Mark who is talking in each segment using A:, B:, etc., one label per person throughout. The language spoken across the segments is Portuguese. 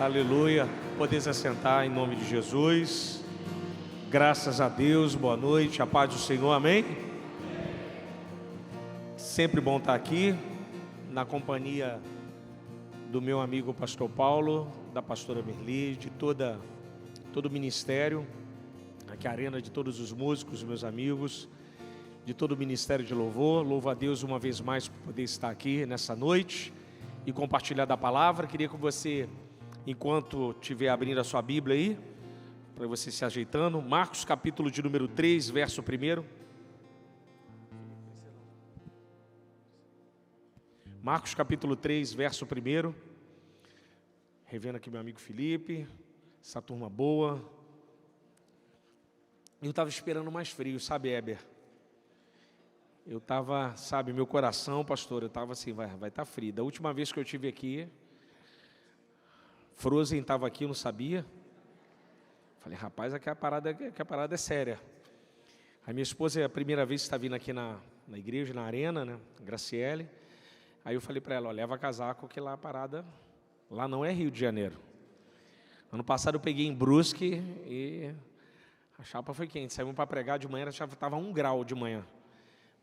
A: Aleluia. Poder se assentar em nome de Jesus. Graças a Deus, boa noite, a paz do Senhor, amém? Sempre bom estar aqui, na companhia do meu amigo pastor Paulo, da pastora Merli, de todo o ministério, aqui a arena de todos os músicos, meus amigos, de todo o ministério de louvor. Louvo a Deus uma vez mais por poder estar aqui nessa noite e compartilhar da palavra. Queria que você, enquanto estiver abrindo a sua Bíblia aí, para você se ajeitando, Marcos capítulo de número 3, verso 1. Marcos capítulo 3, verso 1. Revendo aqui meu amigo Felipe, essa turma boa. Eu estava esperando mais frio, sabe, Heber? Eu estava, sabe, meu coração, pastor, eu estava assim, vai estar frio. Da última vez que eu estive aqui, Frozen estava aqui, eu não sabia. Falei, rapaz, aqui a parada é séria. A minha esposa é a primeira vez que está vindo aqui na igreja, na arena, né, Graciele. Aí eu falei para ela, ó, leva casaco, que lá a parada, lá não é Rio de Janeiro. Ano passado eu peguei em Brusque e a chapa foi quente. Saímos para pregar de manhã, a chapa estava 1 grau de manhã.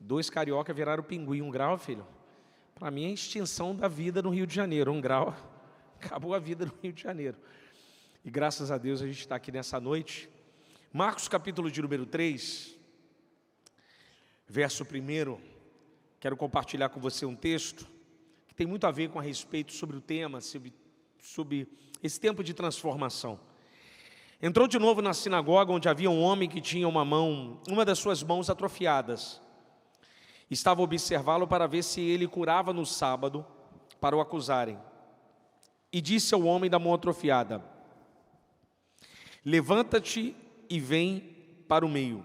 A: 2 carioca viraram pinguim. 1 grau, filho, para mim é a extinção da vida no Rio de Janeiro. 1 grau, acabou a vida no Rio de Janeiro. E graças a Deus a gente está aqui nessa noite. Marcos capítulo de número 3, verso 1. Quero compartilhar com você um texto que tem muito a ver com a respeito sobre o tema, sobre esse tempo de transformação. Entrou de novo na sinagoga, onde havia um homem que tinha uma das suas mãos atrofiadas. Estava a observá-lo para ver se ele curava no sábado, para o acusarem. E disse ao homem da mão atrofiada: levanta-te e vem para o meio.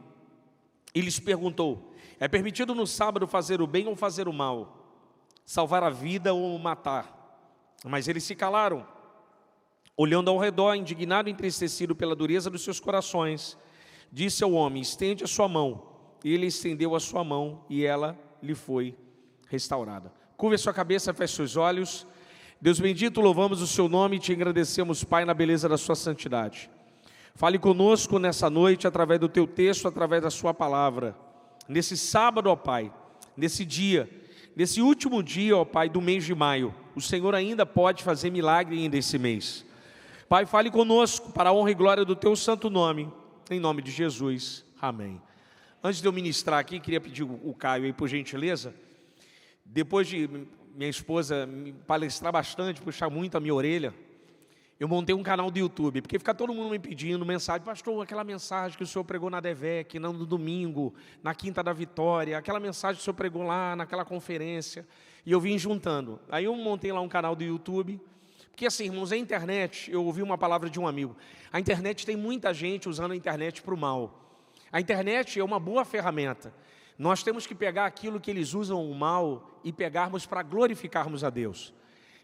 A: E lhes perguntou: é permitido no sábado fazer o bem ou fazer o mal? Salvar a vida ou matar? Mas eles se calaram, olhando ao redor, indignado e entristecido pela dureza dos seus corações. Disse ao homem: estende a sua mão. E ele estendeu a sua mão e ela lhe foi restaurada. Curve a sua cabeça, feche seus olhos. Deus bendito, louvamos o seu nome e te agradecemos, Pai, na beleza da sua santidade. Fale conosco nessa noite, através do teu texto, através da sua palavra. Nesse sábado, ó Pai, nesse dia, nesse último dia, ó Pai, do mês de maio, o Senhor ainda pode fazer milagre ainda esse mês. Pai, fale conosco para a honra e glória do teu santo nome, em nome de Jesus. Amém. Antes de eu ministrar aqui, queria pedir o Caio aí, por gentileza. Depois de minha esposa me palestrar bastante, puxar muito a minha orelha, eu montei um canal do YouTube, porque fica todo mundo me pedindo mensagem: pastor, aquela mensagem que o senhor pregou na DEVEC, no domingo, na Quinta da Vitória, aquela mensagem que o senhor pregou lá naquela conferência, e eu vim juntando. Aí eu montei lá um canal do YouTube, porque assim, irmãos, a internet, eu ouvi uma palavra de um amigo, a internet tem muita gente usando a internet para o mal. A internet é uma boa ferramenta. Nós temos que pegar aquilo que eles usam o mal e pegarmos para glorificarmos a Deus.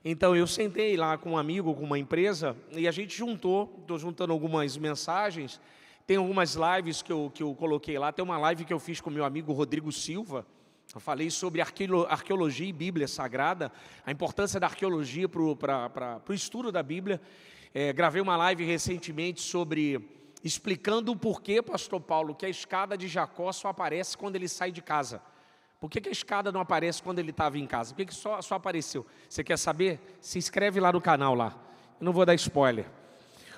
A: Então eu sentei lá com um amigo, com uma empresa, e a gente estou juntando algumas mensagens. Tem algumas lives que eu coloquei lá. Tem uma live que eu fiz com meu amigo Rodrigo Silva. Eu falei sobre arqueologia e Bíblia Sagrada, a importância da arqueologia para o estudo da Bíblia. Gravei uma live recentemente explicando o porquê, pastor Paulo, que a escada de Jacó só aparece quando ele sai de casa. Por que a escada não aparece quando ele estava em casa? Por que só apareceu? Você quer saber? Se inscreve lá no canal lá. Eu não vou dar spoiler.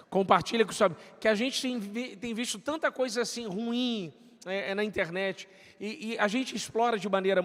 A: Compartilha com o seu amigo. Que a gente tem visto tanta coisa assim ruim na internet. E a gente explora de maneira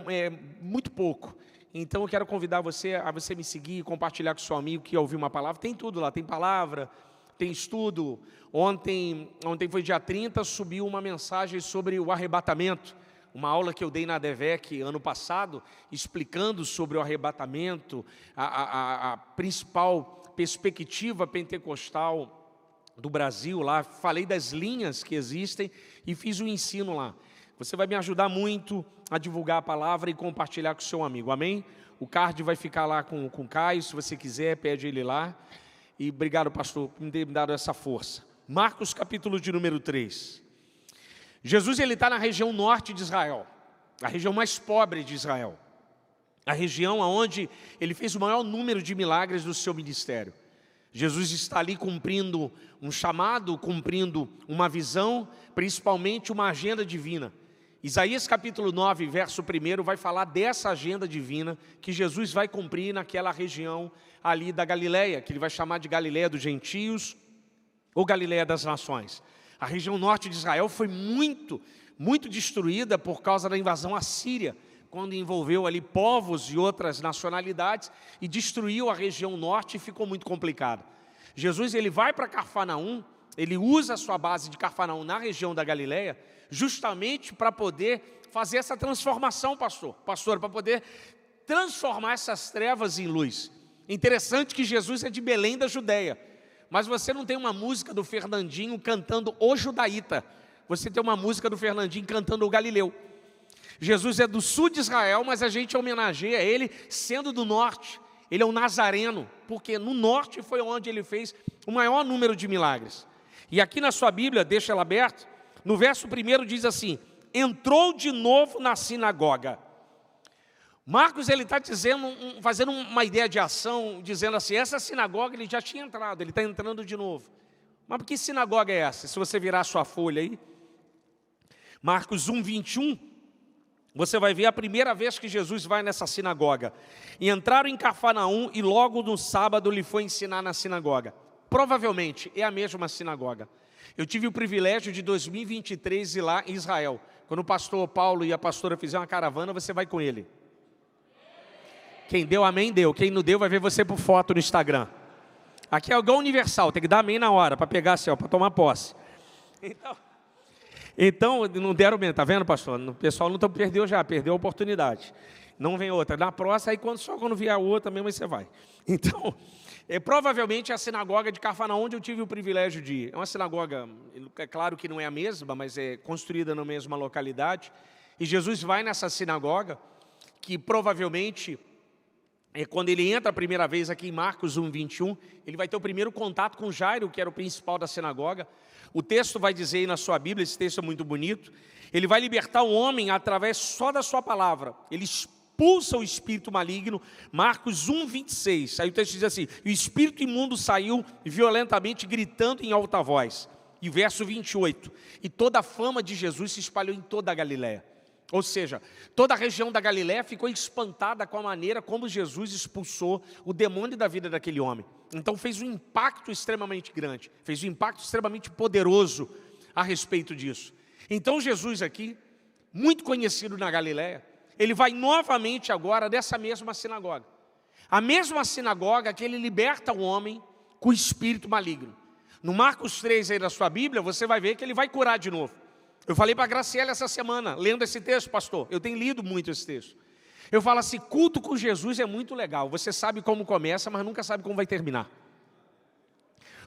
A: muito pouco. Então eu quero convidar você a você me seguir e compartilhar com o seu amigo que ouviu uma palavra. Tem tudo lá, tem palavra, tem estudo. Ontem foi dia 30, subiu uma mensagem sobre o arrebatamento. Uma aula que eu dei na DEVEC ano passado, explicando sobre o arrebatamento, a principal perspectiva pentecostal do Brasil lá. Falei das linhas que existem e fiz um ensino lá. Você vai me ajudar muito a divulgar a palavra e compartilhar com o seu amigo, amém? O card vai ficar lá com o Caio, se você quiser, pede ele lá. E obrigado, pastor, por me ter dado essa força. Marcos capítulo de número 3. Jesus está na região norte de Israel, a região mais pobre de Israel, a região onde ele fez o maior número de milagres do seu ministério. Jesus está ali cumprindo um chamado, cumprindo uma visão, principalmente uma agenda divina. Isaías capítulo 9, verso 1, vai falar dessa agenda divina que Jesus vai cumprir naquela região ali da Galileia, que ele vai chamar de Galileia dos gentios ou Galileia das nações. A região norte de Israel foi muito destruída por causa da invasão assíria, quando envolveu ali povos e outras nacionalidades e destruiu a região norte e ficou muito complicado. Jesus ele vai para Cafarnaum, ele usa a sua base de Cafarnaum na região da Galileia, justamente para poder fazer essa transformação, pastor, para poder transformar essas trevas em luz. Interessante que Jesus é de Belém da Judéia, mas você não tem uma música do Fernandinho cantando o Judaíta, você tem uma música do Fernandinho cantando o Galileu. Jesus é do sul de Israel, mas a gente homenageia ele sendo do norte. Ele é um nazareno, porque no norte foi onde ele fez o maior número de milagres. E aqui na sua Bíblia, deixa ela aberta, no verso 1 diz assim: entrou de novo na sinagoga. Marcos ele está dizendo, fazendo uma ideia de ação, dizendo assim, essa sinagoga ele já tinha entrado, ele está entrando de novo. Mas que sinagoga é essa? Se você virar a sua folha aí, Marcos 1, 21, você vai ver a primeira vez que Jesus vai nessa sinagoga. E entraram em Cafarnaum e logo no sábado lhe foi ensinar na sinagoga. Provavelmente é a mesma sinagoga. Eu tive o privilégio de 2023 ir lá em Israel. Quando o pastor Paulo e a pastora fizeram uma caravana, você vai com ele. Quem deu amém, deu. Quem não deu, vai ver você por foto no Instagram. Aqui é igual universal, tem que dar amém na hora, para pegar assim, para tomar posse. Então, não deram amém, tá vendo, pastor? O pessoal não perdeu a oportunidade. Não vem outra. Na próxima, aí quando vier a outra mesmo, aí você vai. Então, provavelmente é a sinagoga de Cafarnaum, onde eu tive o privilégio de ir. É uma sinagoga, é claro que não é a mesma, mas é construída na mesma localidade. E Jesus vai nessa sinagoga, que provavelmente, quando ele entra a primeira vez aqui em Marcos 1, 21, ele vai ter o primeiro contato com Jairo, que era o principal da sinagoga. O texto vai dizer aí na sua Bíblia, esse texto é muito bonito, ele vai libertar o homem através só da sua palavra. Ele expulsa o espírito maligno, Marcos 1, 26. Aí o texto diz assim, o espírito imundo saiu violentamente gritando em alta voz. E o verso 28, e toda a fama de Jesus se espalhou em toda a Galileia. Ou seja, toda a região da Galileia ficou espantada com a maneira como Jesus expulsou o demônio da vida daquele homem. Então fez um impacto extremamente grande, fez um impacto extremamente poderoso a respeito disso. Então Jesus aqui, muito conhecido na Galileia, ele vai novamente agora nessa mesma sinagoga. A mesma sinagoga que ele liberta o homem com o espírito maligno. No Marcos 3 aí da sua Bíblia, você vai ver que ele vai curar de novo. Eu falei para a Graciela essa semana, lendo esse texto, pastor, eu tenho lido muito esse texto. Eu falo assim, culto com Jesus é muito legal. Você sabe como começa, mas nunca sabe como vai terminar.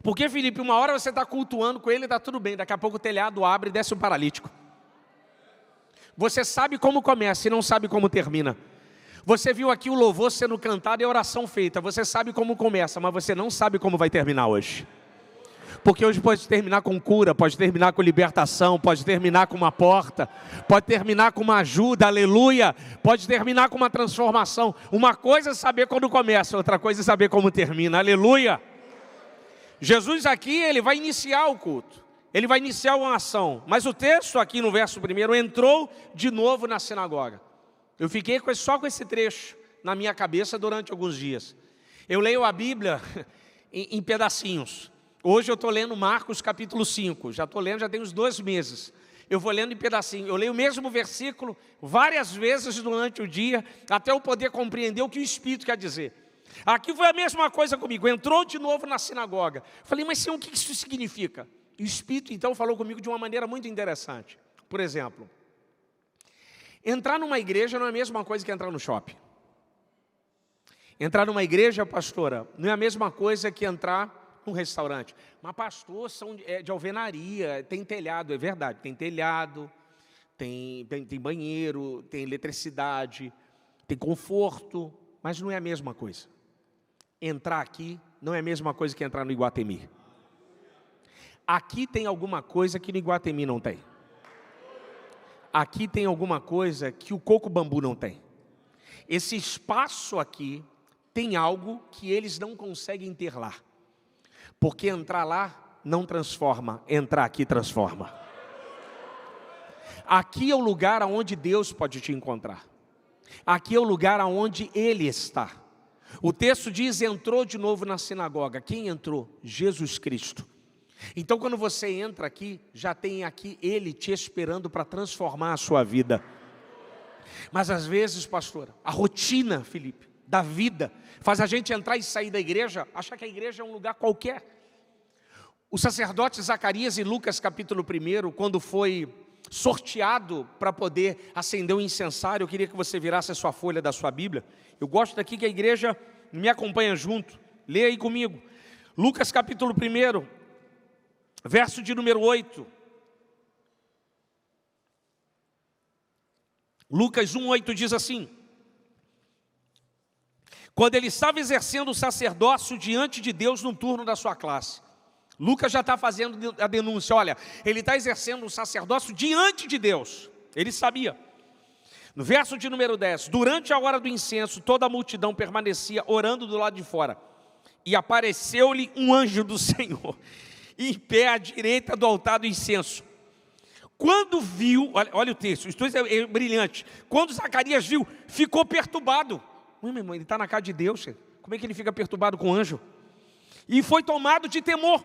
A: Porque, Felipe, uma hora você está cultuando com ele e está tudo bem. Daqui a pouco o telhado abre e desce um paralítico. Você sabe como começa e não sabe como termina. Você viu aqui o louvor sendo cantado e a oração feita. Você sabe como começa, mas você não sabe como vai terminar hoje. Porque hoje pode terminar com cura, pode terminar com libertação, pode terminar com uma porta, pode terminar com uma ajuda, aleluia, pode terminar com uma transformação. Uma coisa é saber quando começa, outra coisa é saber como termina, aleluia. Jesus aqui, ele vai iniciar o culto, ele vai iniciar uma ação, mas o texto aqui no verso 1, entrou de novo na sinagoga. Eu fiquei só com esse trecho na minha cabeça durante alguns dias. Eu leio a Bíblia em pedacinhos. Hoje eu estou lendo Marcos capítulo 5, já estou lendo, já tem uns 2 meses. Eu vou lendo em pedacinho, eu leio o mesmo versículo várias vezes durante o dia, até eu poder compreender o que o Espírito quer dizer. Aqui foi a mesma coisa comigo, entrou de novo na sinagoga. Falei, mas Senhor, o que isso significa? E o Espírito então falou comigo de uma maneira muito interessante. Por exemplo, entrar numa igreja não é a mesma coisa que entrar no shopping. Entrar numa igreja, pastora, não é a mesma coisa que entrar num restaurante. Mas pastor, são de alvenaria, tem telhado, é verdade, tem telhado, tem banheiro, tem eletricidade, tem conforto, mas não é a mesma coisa. Entrar aqui não é a mesma coisa que entrar no Iguatemi. Aqui tem alguma coisa que no Iguatemi não tem. Aqui tem alguma coisa que o Coco Bambu não tem. Esse espaço aqui tem algo que eles não conseguem ter lá. Porque entrar lá não transforma, entrar aqui transforma. Aqui é o lugar onde Deus pode te encontrar. Aqui é o lugar onde Ele está. O texto diz, entrou de novo na sinagoga. Quem entrou? Jesus Cristo. Então quando você entra aqui, já tem aqui Ele te esperando para transformar a sua vida. Mas às vezes, pastor, a rotina, Felipe, da vida, faz a gente entrar e sair da igreja, achar que a igreja é um lugar qualquer. O sacerdote Zacarias, em Lucas capítulo 1, quando foi sorteado para poder acender o incensário, eu queria que você virasse a sua folha da sua Bíblia. Eu gosto daqui que a igreja me acompanha junto. Leia aí comigo. Lucas capítulo 1, verso de número 8. Lucas 1:8 diz assim: quando ele estava exercendo o sacerdócio diante de Deus no turno da sua classe. Lucas já está fazendo a denúncia, olha, ele está exercendo o sacerdócio diante de Deus, ele sabia. No verso de número 10, durante a hora do incenso, toda a multidão permanecia orando do lado de fora, e apareceu-lhe um anjo do Senhor, em pé à direita do altar do incenso. Quando viu, olha o texto é brilhante, quando Zacarias viu, ficou perturbado. Meu irmão, ele está na casa de Deus, como é que ele fica perturbado com o anjo? E foi tomado de temor.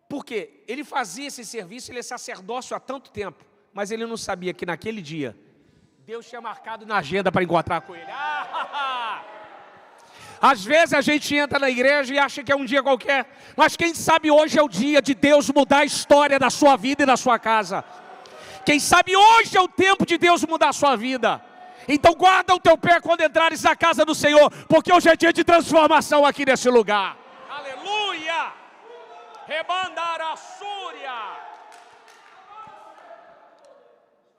A: Por quê? Ele fazia esse serviço, ele é sacerdócio há tanto tempo, mas ele não sabia que naquele dia, Deus tinha marcado na agenda para encontrar com ele. Às vezes a gente entra na igreja e acha que é um dia qualquer, mas quem sabe hoje é o dia de Deus mudar a história da sua vida e da sua casa. Quem sabe hoje é o tempo de Deus mudar a sua vida. Então guarda o teu pé quando entrares na casa do Senhor, porque hoje é dia de transformação aqui nesse lugar. Aleluia! Rebandarassúria!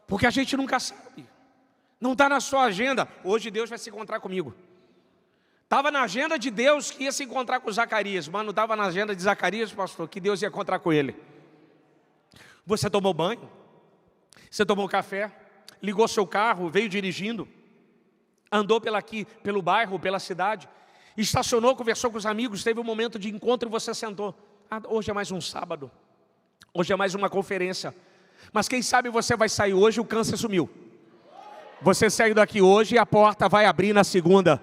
A: Porque a gente nunca sabe. Não está na sua agenda. Hoje Deus vai se encontrar comigo. Estava na agenda de Deus que ia se encontrar com Zacarias, mas não estava na agenda de Zacarias, pastor, que Deus ia encontrar com ele. Você tomou banho? Você tomou café? Ligou seu carro, veio dirigindo? Andou pelo bairro, pela cidade? Estacionou, conversou com os amigos, teve um momento de encontro e você sentou. Hoje é mais um sábado. Hoje é mais uma conferência. Mas quem sabe você vai sair hoje e o câncer sumiu. Você saiu daqui hoje e a porta vai abrir na segunda.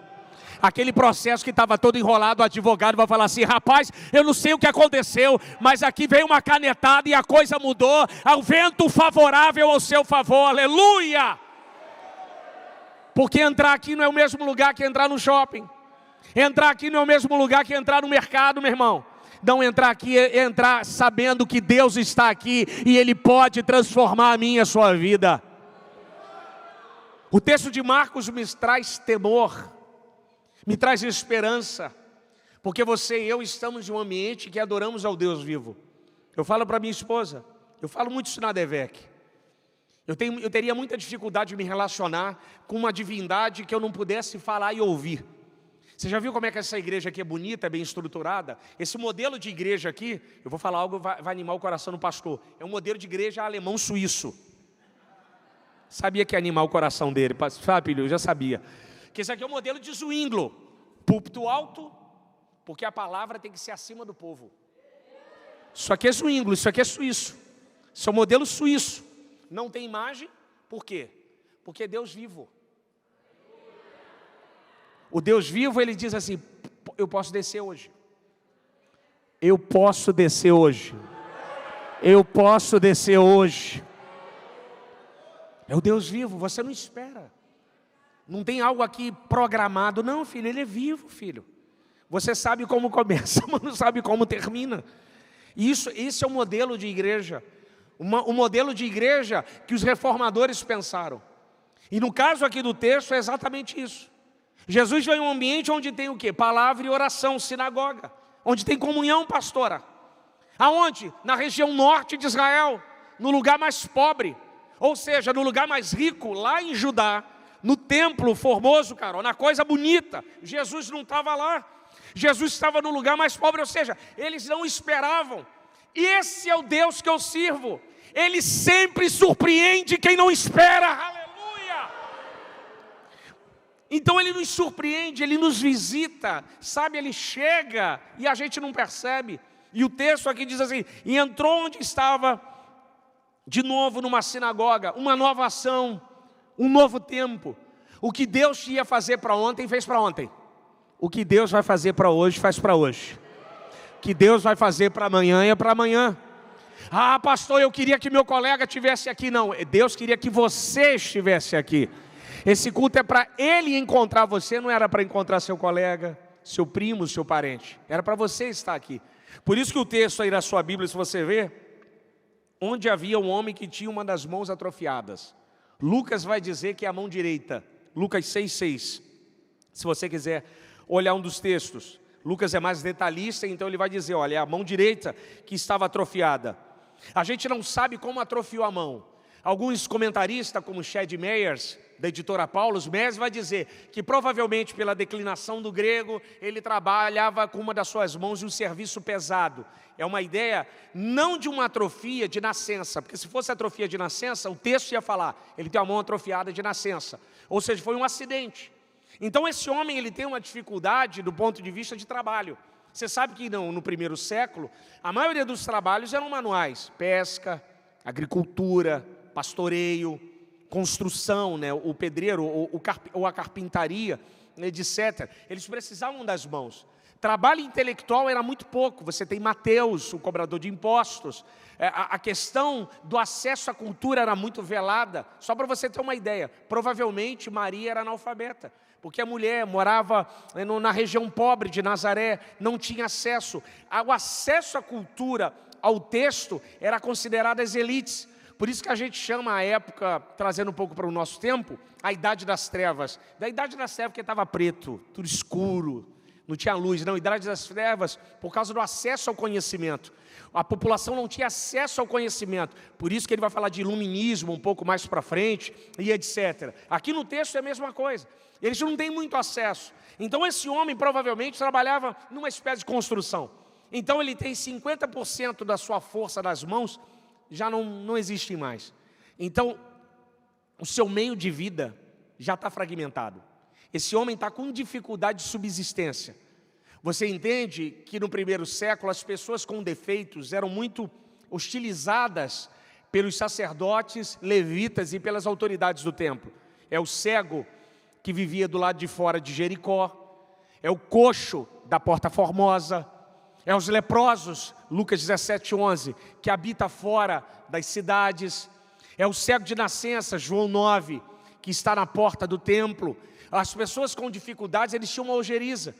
A: Aquele processo que estava todo enrolado, o advogado vai falar assim, rapaz, eu não sei o que aconteceu, mas aqui veio uma canetada e a coisa mudou, ao vento favorável ao seu favor, aleluia! Porque entrar aqui não é o mesmo lugar que entrar no shopping. Entrar aqui não é o mesmo lugar que entrar no mercado, meu irmão. Não, entrar aqui é entrar sabendo que Deus está aqui e Ele pode transformar a minha e a sua vida. O texto de Marcos me traz temor, me traz esperança, porque você e eu estamos em um ambiente que adoramos ao Deus vivo. Eu falo para minha esposa, eu falo muito isso na DEVEC. Eu teria muita dificuldade de me relacionar com uma divindade que eu não pudesse falar e ouvir. Você já viu como é que essa igreja aqui é bonita, bem estruturada? Esse modelo de igreja aqui, eu vou falar algo que vai animar o coração do pastor. É um modelo de igreja alemão-suíço. Sabia que ia animar o coração dele, sabe, filho? Eu já sabia. Que esse aqui é o modelo de Zwinglio. Púlpito alto, porque a palavra tem que ser acima do povo. Isso aqui é Zwinglio, isso aqui é suíço. Isso é o modelo suíço. Não tem imagem, por quê? Porque é Deus vivo. O Deus vivo, ele diz assim, eu posso descer hoje. Eu posso descer hoje. Eu posso descer hoje. É o Deus vivo, você não espera. Não tem algo aqui programado. Não, filho, ele é vivo, filho. Você sabe como começa, mas não sabe como termina. Esse é o modelo de igreja. Um modelo de igreja que os reformadores pensaram. E no caso aqui do texto é exatamente isso. Jesus veio em um ambiente onde tem o quê? Palavra e oração, sinagoga. Onde tem comunhão, pastora. Aonde? Na região norte de Israel. No lugar mais pobre. Ou seja, no lugar mais rico, lá em Judá. No templo formoso, Carol, na coisa bonita. Jesus não estava lá. Jesus estava no lugar mais pobre, ou seja, eles não esperavam. E esse é o Deus que eu sirvo. Ele sempre surpreende quem não espera. Aleluia! Então ele nos surpreende, ele nos visita, sabe, ele chega e a gente não percebe. E o texto aqui diz assim: e entrou onde estava, de novo numa sinagoga, uma nova ação, um novo tempo. O que Deus ia fazer para ontem, fez para ontem. O que Deus vai fazer para hoje, faz para hoje. O que Deus vai fazer para amanhã, é para amanhã. Ah, pastor, eu queria que meu colega estivesse aqui. Não, Deus queria que você estivesse aqui. Esse culto é para Ele encontrar você, não era para encontrar seu colega, seu primo, seu parente. Era para você estar aqui. Por isso que o texto aí na sua Bíblia, se você ver, onde havia um homem que tinha uma das mãos atrofiadas. Lucas vai dizer que é a mão direita. Lucas 6,6. Se você quiser olhar um dos textos. Lucas é mais detalhista, então ele vai dizer, olha, é a mão direita que estava atrofiada. A gente não sabe como atrofiou a mão. Alguns comentaristas, como Chad Meyers, da editora Paulus, Meyers vai dizer que provavelmente pela declinação do grego, ele trabalhava com uma das suas mãos em um serviço pesado. É uma ideia não de uma atrofia de nascença, porque se fosse atrofia de nascença, o texto ia falar, ele tem a mão atrofiada de nascença. Ou seja, foi um acidente. Então esse homem ele tem uma dificuldade do ponto de vista de trabalho. Você sabe que no primeiro século, a maioria dos trabalhos eram manuais. Pesca, agricultura, pastoreio, construção, né? O pedreiro ou a carpintaria, etc. Eles precisavam das mãos. Trabalho intelectual era muito pouco. Você tem Mateus, o cobrador de impostos. A questão do acesso à cultura era muito velada. Só para você ter uma ideia, provavelmente Maria era analfabeta, porque a mulher morava na região pobre de Nazaré, não tinha acesso. O acesso à cultura, ao texto, era considerado as elites. Por isso que a gente chama a época, trazendo um pouco para o nosso tempo, a Idade das Trevas. Da Idade das Trevas porque estava preto, tudo escuro, não tinha luz. Não, Idade das Trevas por causa do acesso ao conhecimento. A população não tinha acesso ao conhecimento. Por isso que ele vai falar de iluminismo um pouco mais para frente e etc. Aqui no texto é a mesma coisa. Eles não têm muito acesso. Então esse homem provavelmente trabalhava numa espécie de construção. Então ele tem 50% da sua força das mãos, já não existe mais. Então o seu meio de vida já está fragmentado. Esse homem está com dificuldade de subsistência. Você entende que no primeiro século as pessoas com defeitos eram muito hostilizadas pelos sacerdotes, levitas e pelas autoridades do templo. É o cego que vivia do lado de fora de Jericó, é o coxo da Porta Formosa, é os leprosos, Lucas 17:11, que habita fora das cidades, é o cego de nascença, João 9, que está na porta do templo. As pessoas com dificuldades, eles tinham uma ojeriza.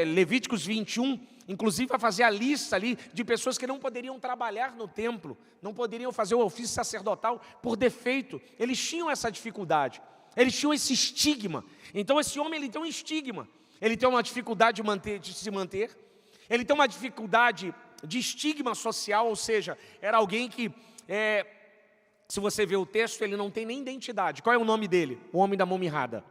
A: Levíticos 21, inclusive vai fazer a lista ali de pessoas que não poderiam trabalhar no templo, não poderiam fazer o ofício sacerdotal por defeito. Eles tinham essa dificuldade, eles tinham esse estigma. Então esse homem ele tem um estigma, ele tem uma dificuldade de se manter, ele tem uma dificuldade de estigma social, ou seja, era alguém que, se você ver o texto, ele não tem nem identidade. Qual é o nome dele? O homem da mão mirrada.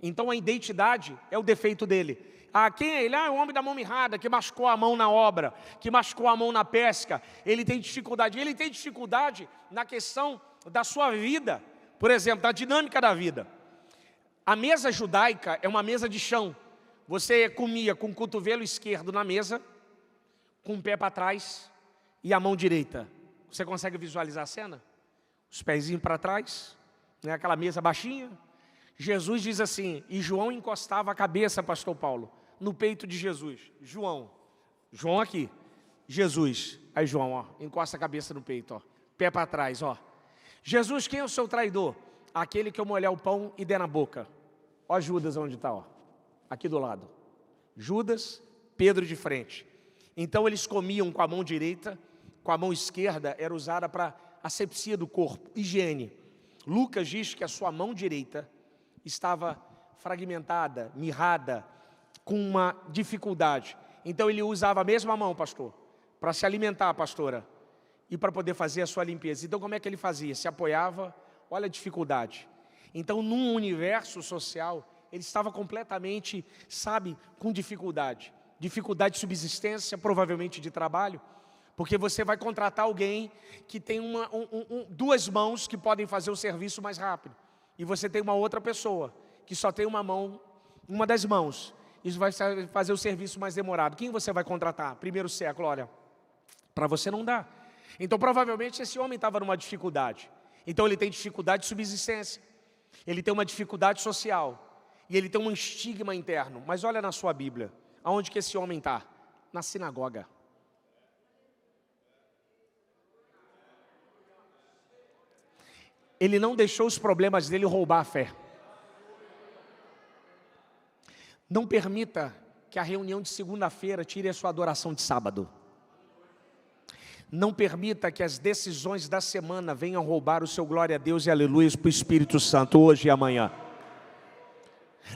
A: Então a identidade é o defeito dele. Quem é ele? É o homem da mão mirrada, que machucou a mão na obra, que machucou a mão na pesca. Ele tem dificuldade. Ele tem dificuldade na questão da sua vida, por exemplo, da dinâmica da vida. A mesa judaica é uma mesa de chão. Você comia com o cotovelo esquerdo na mesa, com o pé para trás e a mão direita. Você consegue visualizar a cena? Os pezinhos para trás, né? Aquela mesa baixinha. Jesus diz assim, e João encostava a cabeça, pastor Paulo, no peito de Jesus. João aqui, Jesus. Aí João, ó, encosta a cabeça no peito, ó, pé para trás, ó. Jesus, quem é o seu traidor? Aquele que eu molhar o pão e der na boca. Ó Judas onde está, ó, aqui do lado. Judas, Pedro de frente. Então eles comiam com a mão direita, com a mão esquerda era usada para asepsia do corpo, higiene. Lucas diz que a sua mão direita estava fragmentada, mirrada, com uma dificuldade. Então ele usava a mesma mão, pastor, para se alimentar, pastora, e para poder fazer a sua limpeza. Então como é que ele fazia? Se apoiava, olha a dificuldade. Então num universo social, ele estava completamente, com dificuldade. Dificuldade de subsistência, provavelmente de trabalho, porque você vai contratar alguém que tem duas mãos que podem fazer o serviço mais rápido. E você tem uma outra pessoa, que só tem uma mão, uma das mãos, isso vai fazer o serviço mais demorado. Quem você vai contratar? Primeiro século, olha, para você não dá. Então provavelmente esse homem estava numa dificuldade. Então ele tem dificuldade de subsistência, ele tem uma dificuldade social, e ele tem um estigma interno. Mas olha na sua Bíblia, aonde que esse homem está? Na sinagoga. Ele não deixou os problemas dele roubar a fé. Não permita que a reunião de segunda-feira tire a sua adoração de sábado. Não permita que as decisões da semana venham roubar o seu glória a Deus e aleluia para o Espírito Santo hoje e amanhã.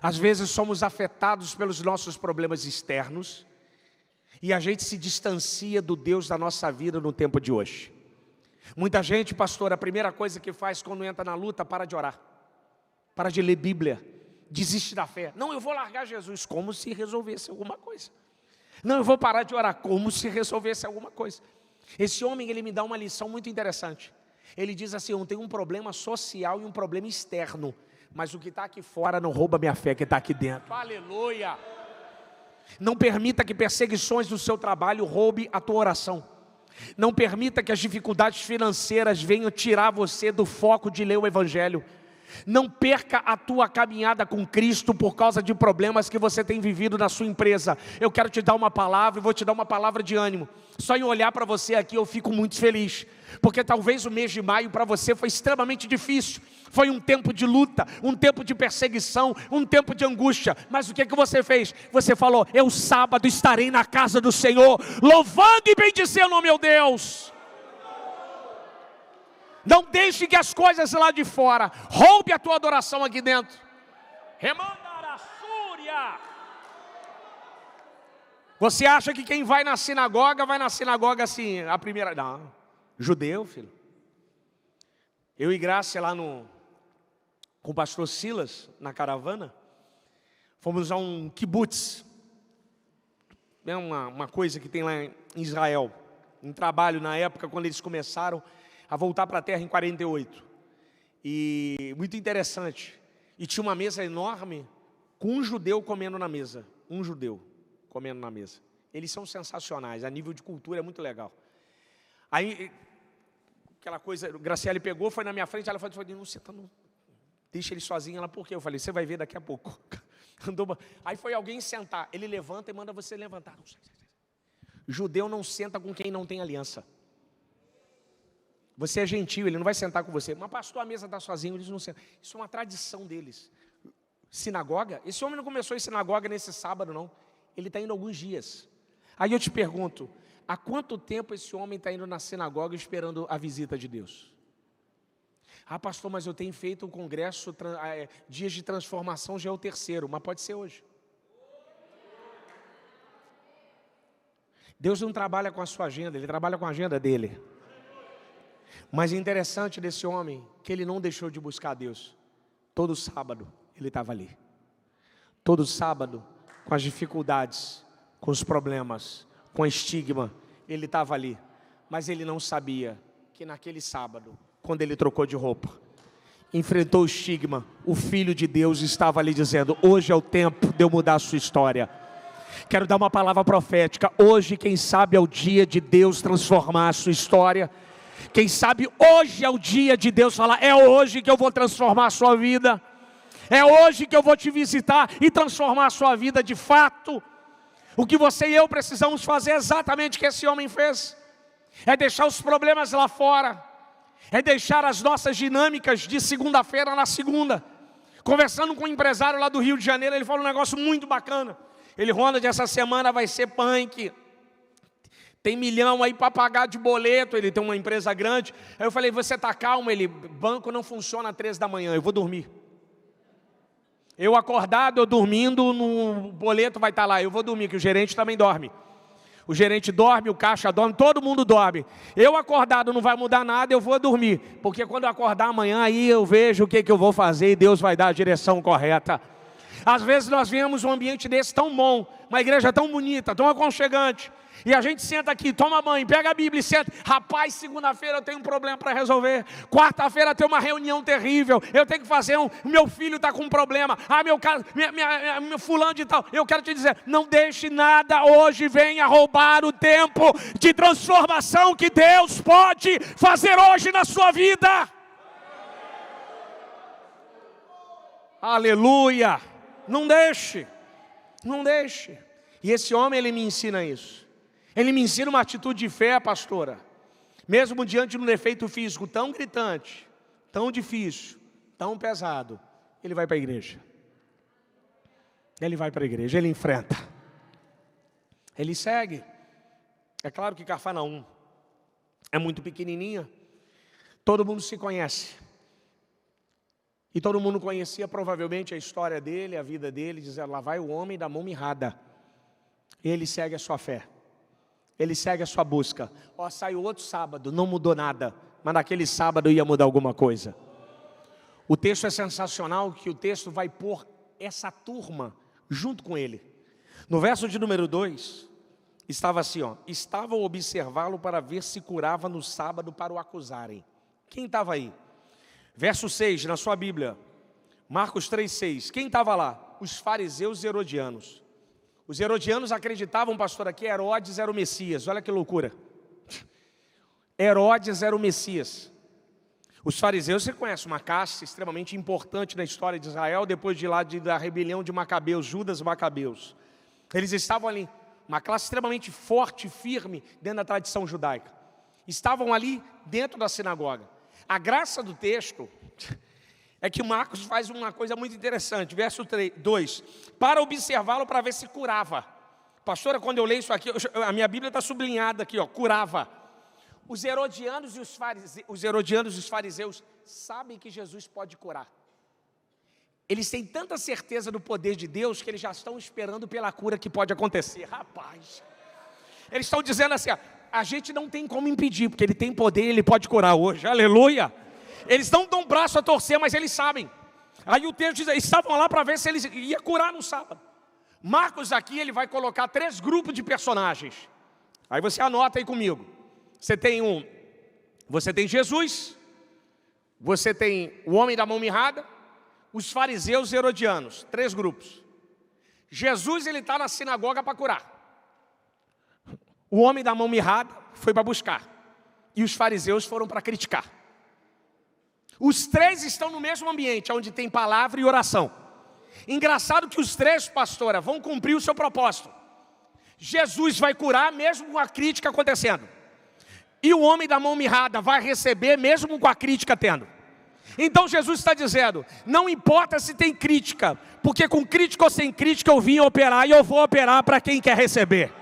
A: Às vezes somos afetados pelos nossos problemas externos e a gente se distancia do Deus da nossa vida no tempo de hoje. Muita gente, pastor, a primeira coisa que faz quando entra na luta, para de orar, para de ler Bíblia, desiste da fé. Não, eu vou largar Jesus, como se resolvesse alguma coisa. Não, eu vou parar de orar, como se resolvesse alguma coisa. Esse homem, ele me dá uma lição muito interessante. Ele diz assim, eu tenho um problema social e um problema externo, mas o que está aqui fora não rouba minha fé que está aqui dentro. Aleluia! Não permita que perseguições do seu trabalho roube a tua oração. Não permita que as dificuldades financeiras venham tirar você do foco de ler o Evangelho. Não perca a tua caminhada com Cristo por causa de problemas que você tem vivido na sua empresa. Eu quero te dar uma palavra e vou te dar uma palavra de ânimo. Só em olhar para você aqui eu fico muito feliz, porque talvez o mês de maio para você foi extremamente difícil. Foi um tempo de luta, um tempo de perseguição, um tempo de angústia. Mas o que você fez? Você falou, eu sábado estarei na casa do Senhor, louvando e bendizendo o meu Deus. Não deixe que as coisas lá de fora roube a tua adoração aqui dentro. Você acha que quem vai na sinagoga assim, a primeira... Não, judeu, filho. Eu e Graça lá com o pastor Silas, na caravana, fomos a um kibbutz. É uma coisa que tem lá em Israel. Um trabalho na época, quando eles começaram a voltar para a terra em 48. E muito interessante. E tinha uma mesa enorme com um judeu comendo na mesa. Um judeu comendo na mesa. Eles são sensacionais, a nível de cultura é muito legal. Aí, aquela coisa, o Graciele pegou, foi na minha frente, ela falou, não, senta não, deixa ele sozinho. Ela, por quê? Eu falei, você vai ver daqui a pouco. Aí foi alguém sentar, ele levanta e manda você levantar. Judeu não senta com quem não tem aliança. Você é gentil, ele não vai sentar com você. Mas pastor, a mesa está sozinho, eles não sentam. Isso é uma tradição deles. Sinagoga? Esse homem não começou em sinagoga nesse sábado, não. Ele está indo alguns dias. Aí eu te pergunto, há quanto tempo esse homem está indo na sinagoga esperando a visita de Deus? Ah, pastor, mas eu tenho feito um congresso, dias de transformação, já é o terceiro, mas pode ser hoje. Deus não trabalha com a sua agenda, Ele trabalha com a agenda dEle. Mas é interessante desse homem, que ele não deixou de buscar a Deus. Todo sábado, ele estava ali. Todo sábado, com as dificuldades, com os problemas, com o estigma, ele estava ali. Mas ele não sabia que naquele sábado, quando ele trocou de roupa, enfrentou o estigma, o Filho de Deus estava ali dizendo, hoje é o tempo de eu mudar a sua história. Quero dar uma palavra profética, hoje quem sabe é o dia de Deus transformar a sua história. Quem sabe hoje é o dia de Deus falar, é hoje que eu vou transformar a sua vida. É hoje que eu vou te visitar e transformar a sua vida de fato. O que você e eu precisamos fazer é exatamente o que esse homem fez. É deixar os problemas lá fora. É deixar as nossas dinâmicas de segunda-feira na segunda. Conversando com um empresário lá do Rio de Janeiro, ele falou um negócio muito bacana. Ele, Ronald, essa semana vai ser punk. Tem milhão aí para pagar de boleto, ele tem uma empresa grande. Aí eu falei, você está calmo? Ele, banco não funciona às 3 da manhã, eu vou dormir. Eu acordado, eu dormindo, no boleto vai estar lá, eu vou dormir, que o gerente também dorme. O gerente dorme, o caixa dorme, todo mundo dorme. Eu acordado não vai mudar nada, eu vou dormir. Porque quando eu acordar amanhã, aí eu vejo o que eu vou fazer e Deus vai dar a direção correta. Às vezes nós vemos um ambiente desse tão bom, uma igreja tão bonita, tão aconchegante, e a gente senta aqui, toma banho, pega a Bíblia e senta. Rapaz, segunda-feira eu tenho um problema para resolver. Quarta-feira tem uma reunião terrível. Eu tenho que fazer meu filho está com um problema. Meu fulano de tal. Eu quero te dizer, não deixe nada hoje venha roubar o tempo de transformação que Deus pode fazer hoje na sua vida. Aleluia. Não deixe. Não deixe. E esse homem, ele me ensina isso. Ele me ensina uma atitude de fé, pastora. Mesmo diante de um defeito físico tão gritante, tão difícil, tão pesado, ele vai para a igreja. Ele vai para a igreja, ele enfrenta. Ele segue. É claro que Cafarnaum é muito pequenininha. Todo mundo se conhece. E todo mundo conhecia provavelmente a história dele, a vida dele, dizendo, lá vai o homem da mão mirrada. Ele segue a sua fé. Ele segue a sua busca. Saiu outro sábado, não mudou nada. Mas naquele sábado ia mudar alguma coisa. O texto é sensacional, que o texto vai pôr essa turma junto com ele. No verso de número 2, estava assim, estavam a observá-lo para ver se curava no sábado para o acusarem. Quem estava aí? Verso 6, na sua Bíblia. Marcos 3,6. Quem estava lá? Os fariseus e herodianos. Os herodianos acreditavam, pastor, que Herodes era o Messias. Olha que loucura. Herodes era o Messias. Os fariseus, você conhece, uma casta extremamente importante na história de Israel, depois da rebelião de Macabeus, Judas Macabeus. Eles estavam ali, uma classe extremamente forte e firme dentro da tradição judaica. Estavam ali dentro da sinagoga. A graça do texto é que Marcos faz uma coisa muito interessante, verso 2, para observá-lo para ver se curava. Pastora, quando eu leio isso aqui, a minha Bíblia está sublinhada aqui, curava. Os herodianos e os fariseus sabem que Jesus pode curar. Eles têm tanta certeza do poder de Deus que eles já estão esperando pela cura que pode acontecer. Rapaz, eles estão dizendo assim, a gente não tem como impedir, porque Ele tem poder e Ele pode curar hoje, aleluia. Eles não dão braço a torcer, mas eles sabem. Aí o texto diz, estavam lá para ver se eles iam curar no sábado. Marcos aqui, ele vai colocar 3 grupos de personagens. Aí você anota aí comigo. Você tem Jesus, você tem o homem da mão mirrada, os fariseus e herodianos, 3 grupos. Jesus, ele está na sinagoga para curar. O homem da mão mirrada foi para buscar. E os fariseus foram para criticar. Os 3 estão no mesmo ambiente, onde tem palavra e oração. Engraçado que os 3, pastora, vão cumprir o seu propósito. Jesus vai curar mesmo com a crítica acontecendo. E o homem da mão mirrada vai receber mesmo com a crítica tendo. Então Jesus está dizendo, não importa se tem crítica, porque com crítica ou sem crítica eu vim operar e eu vou operar para quem quer receber.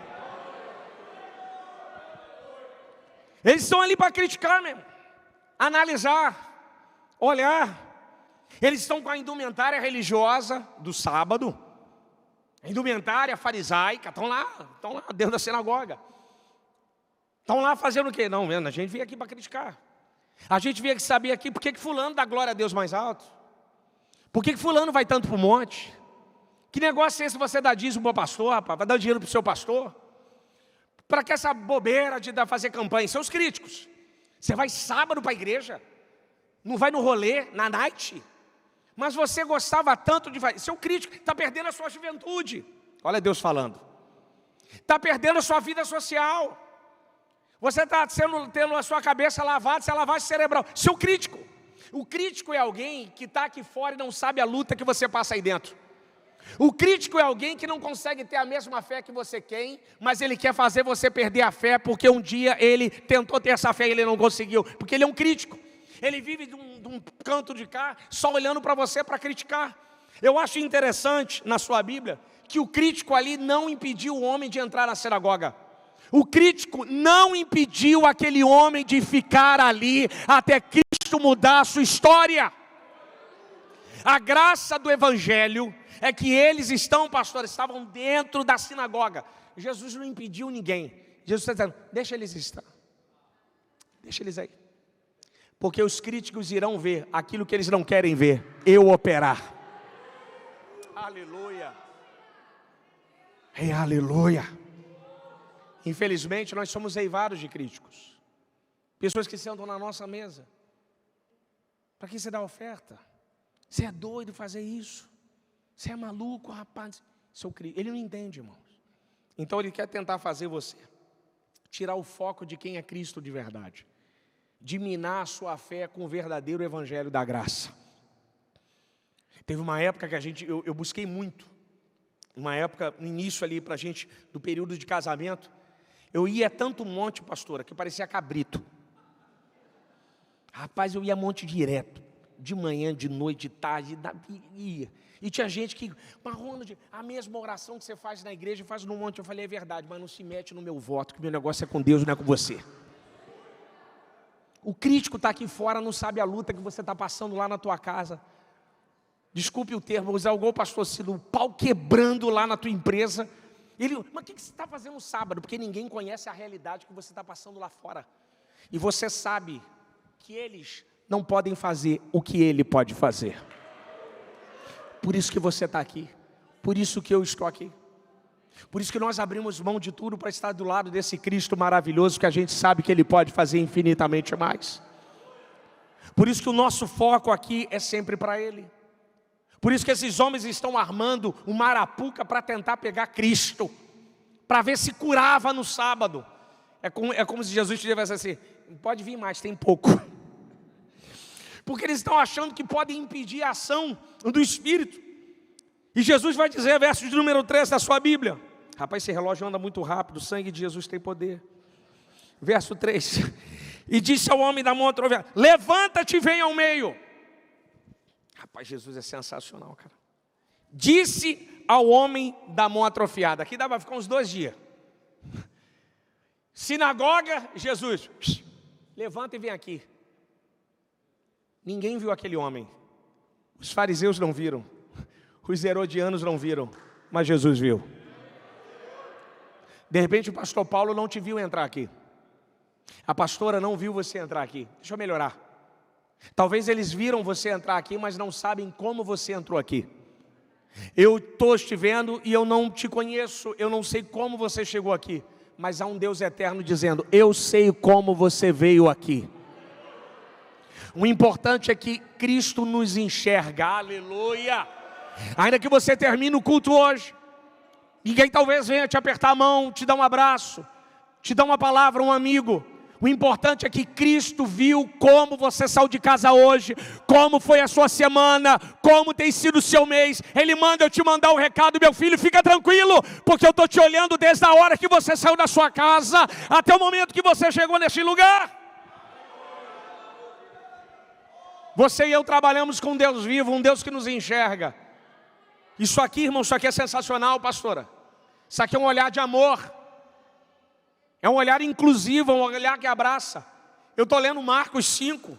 A: Eles estão ali para criticar mesmo, analisar, olhar. Eles estão com a indumentária religiosa do sábado, a indumentária farisaica, estão lá dentro da sinagoga. Estão lá fazendo o quê? Não, a gente veio aqui para criticar. A gente veio aqui saber aqui por que fulano dá glória a Deus mais alto. Por que fulano vai tanto para o monte? Que negócio é esse você dar dízimo para o pastor, rapaz? Vai dar dinheiro para o seu pastor? Para que essa bobeira de fazer campanha? São os críticos. Você vai sábado para a igreja? Não vai no rolê, na night? Mas você gostava tanto de fazer. Seu crítico está perdendo a sua juventude. Olha Deus falando. Está perdendo a sua vida social. Você está tendo a sua cabeça lavada, essa lavagem cerebral. Seu crítico. O crítico é alguém que está aqui fora e não sabe a luta que você passa aí dentro. O crítico é alguém que não consegue ter a mesma fé que você tem, mas ele quer fazer você perder a fé, porque um dia ele tentou ter essa fé e ele não conseguiu, porque ele é um crítico. Ele vive de um canto de cá, só olhando para você para criticar. Eu acho interessante na sua Bíblia, que o crítico ali não impediu o homem de entrar na sinagoga. O crítico não impediu aquele homem de ficar ali, até Cristo mudar a sua história. A graça do Evangelho é que eles estavam dentro da sinagoga. Jesus não impediu ninguém. Jesus está dizendo, deixa eles estar. Deixa eles aí. Porque os críticos irão ver aquilo que eles não querem ver, eu operar. Aleluia. Aleluia. Infelizmente, nós somos eivados de críticos. Pessoas que sentam na nossa mesa. Para que você dá oferta? Você é doido fazer isso? Você é maluco, rapaz? Ele não entende, irmãos. Então ele quer tentar fazer você tirar o foco de quem é Cristo de verdade. Diminar a sua fé com o verdadeiro evangelho da graça. Teve uma época que eu busquei muito. Uma época, no início ali, para a gente, do período de casamento. Eu ia tanto monte, pastora, que parecia cabrito. Rapaz, eu ia monte direto. De manhã, de noite, de tarde, ia. E tinha gente que, Ronald, a mesma oração que você faz na igreja, faz no monte. Eu falei, é verdade, mas não se mete no meu voto, que meu negócio é com Deus, não é com você. O crítico está aqui fora, não sabe a luta que você está passando lá na tua casa. Desculpe o termo, vou usar o pastor Ciro, o pau quebrando lá na tua empresa. Mas o que você está fazendo no sábado? Porque ninguém conhece a realidade que você está passando lá fora. E você sabe que eles não podem fazer o que ele pode fazer. Por isso que você está aqui. Por isso que eu estou aqui. Por isso que nós abrimos mão de tudo para estar do lado desse Cristo maravilhoso, que a gente sabe que ele pode fazer infinitamente mais. Por isso que o nosso foco aqui é sempre para ele. Por isso que esses homens estão armando uma arapuca para tentar pegar Cristo, para ver se curava no sábado. É como se Jesus tivesse assim, pode vir mais, tem pouco. Porque eles estão achando que podem impedir a ação do Espírito. E Jesus vai dizer, verso de número 3 da sua Bíblia. Rapaz, esse relógio anda muito rápido, o sangue de Jesus tem poder. Verso 3. E disse ao homem da mão atrofiada, levanta-te e vem ao meio. Rapaz, Jesus é sensacional, cara. Disse ao homem da mão atrofiada. Aqui dá para ficar uns 2 dias. Sinagoga, Jesus, levanta e vem aqui. Ninguém viu aquele homem. Os fariseus não viram. Os herodianos não viram. Mas Jesus viu. De repente o pastor Paulo não te viu entrar aqui. A pastora não viu você entrar aqui. Deixa eu melhorar. Talvez eles viram você entrar aqui, mas não sabem como você entrou aqui. Eu estou te vendo e eu não te conheço. Eu não sei como você chegou aqui. Mas há um Deus eterno dizendo, eu sei como você veio aqui. O importante é que Cristo nos enxerga, aleluia. Ainda que você termine o culto hoje, ninguém talvez venha te apertar a mão, te dar um abraço, te dar uma palavra, um amigo. O importante é que Cristo viu como você saiu de casa hoje, como foi a sua semana, como tem sido o seu mês. Ele manda eu te mandar um recado, meu filho, fica tranquilo, porque eu estou te olhando desde a hora que você saiu da sua casa, até o momento que você chegou neste lugar. Você e eu trabalhamos com um Deus vivo, um Deus que nos enxerga. Isso aqui, irmão, isso aqui é sensacional, pastora. Isso aqui é um olhar de amor. É um olhar inclusivo, um olhar que abraça. Eu estou lendo Marcos 5.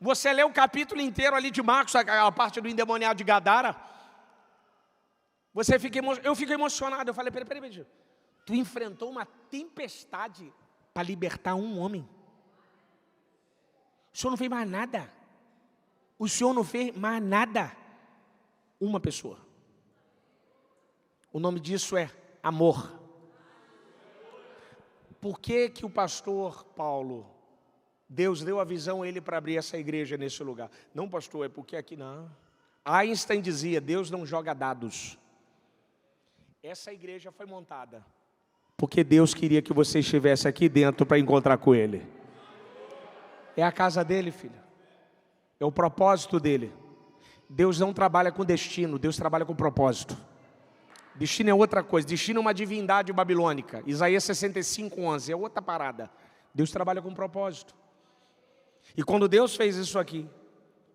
A: Você lê o capítulo inteiro ali de Marcos, a parte do endemoniado de Gadara. Eu fico emocionado. Eu falei, peraí. Tu enfrentou uma tempestade para libertar um homem. O senhor não fez mais nada. O senhor não fez mais nada. Uma pessoa. O nome disso é amor. Por que o pastor Paulo, Deus deu a visão a ele para abrir essa igreja nesse lugar? Não, pastor, é porque aqui não. Einstein dizia, Deus não joga dados. Essa igreja foi montada porque Deus queria que você estivesse aqui dentro para encontrar com Ele. É a casa dele, filho. É o propósito dele. Deus não trabalha com destino, Deus trabalha com propósito. Destino é outra coisa, destino é uma divindade babilônica. Isaías 65:11 é outra parada. Deus trabalha com propósito. E quando Deus fez isso aqui,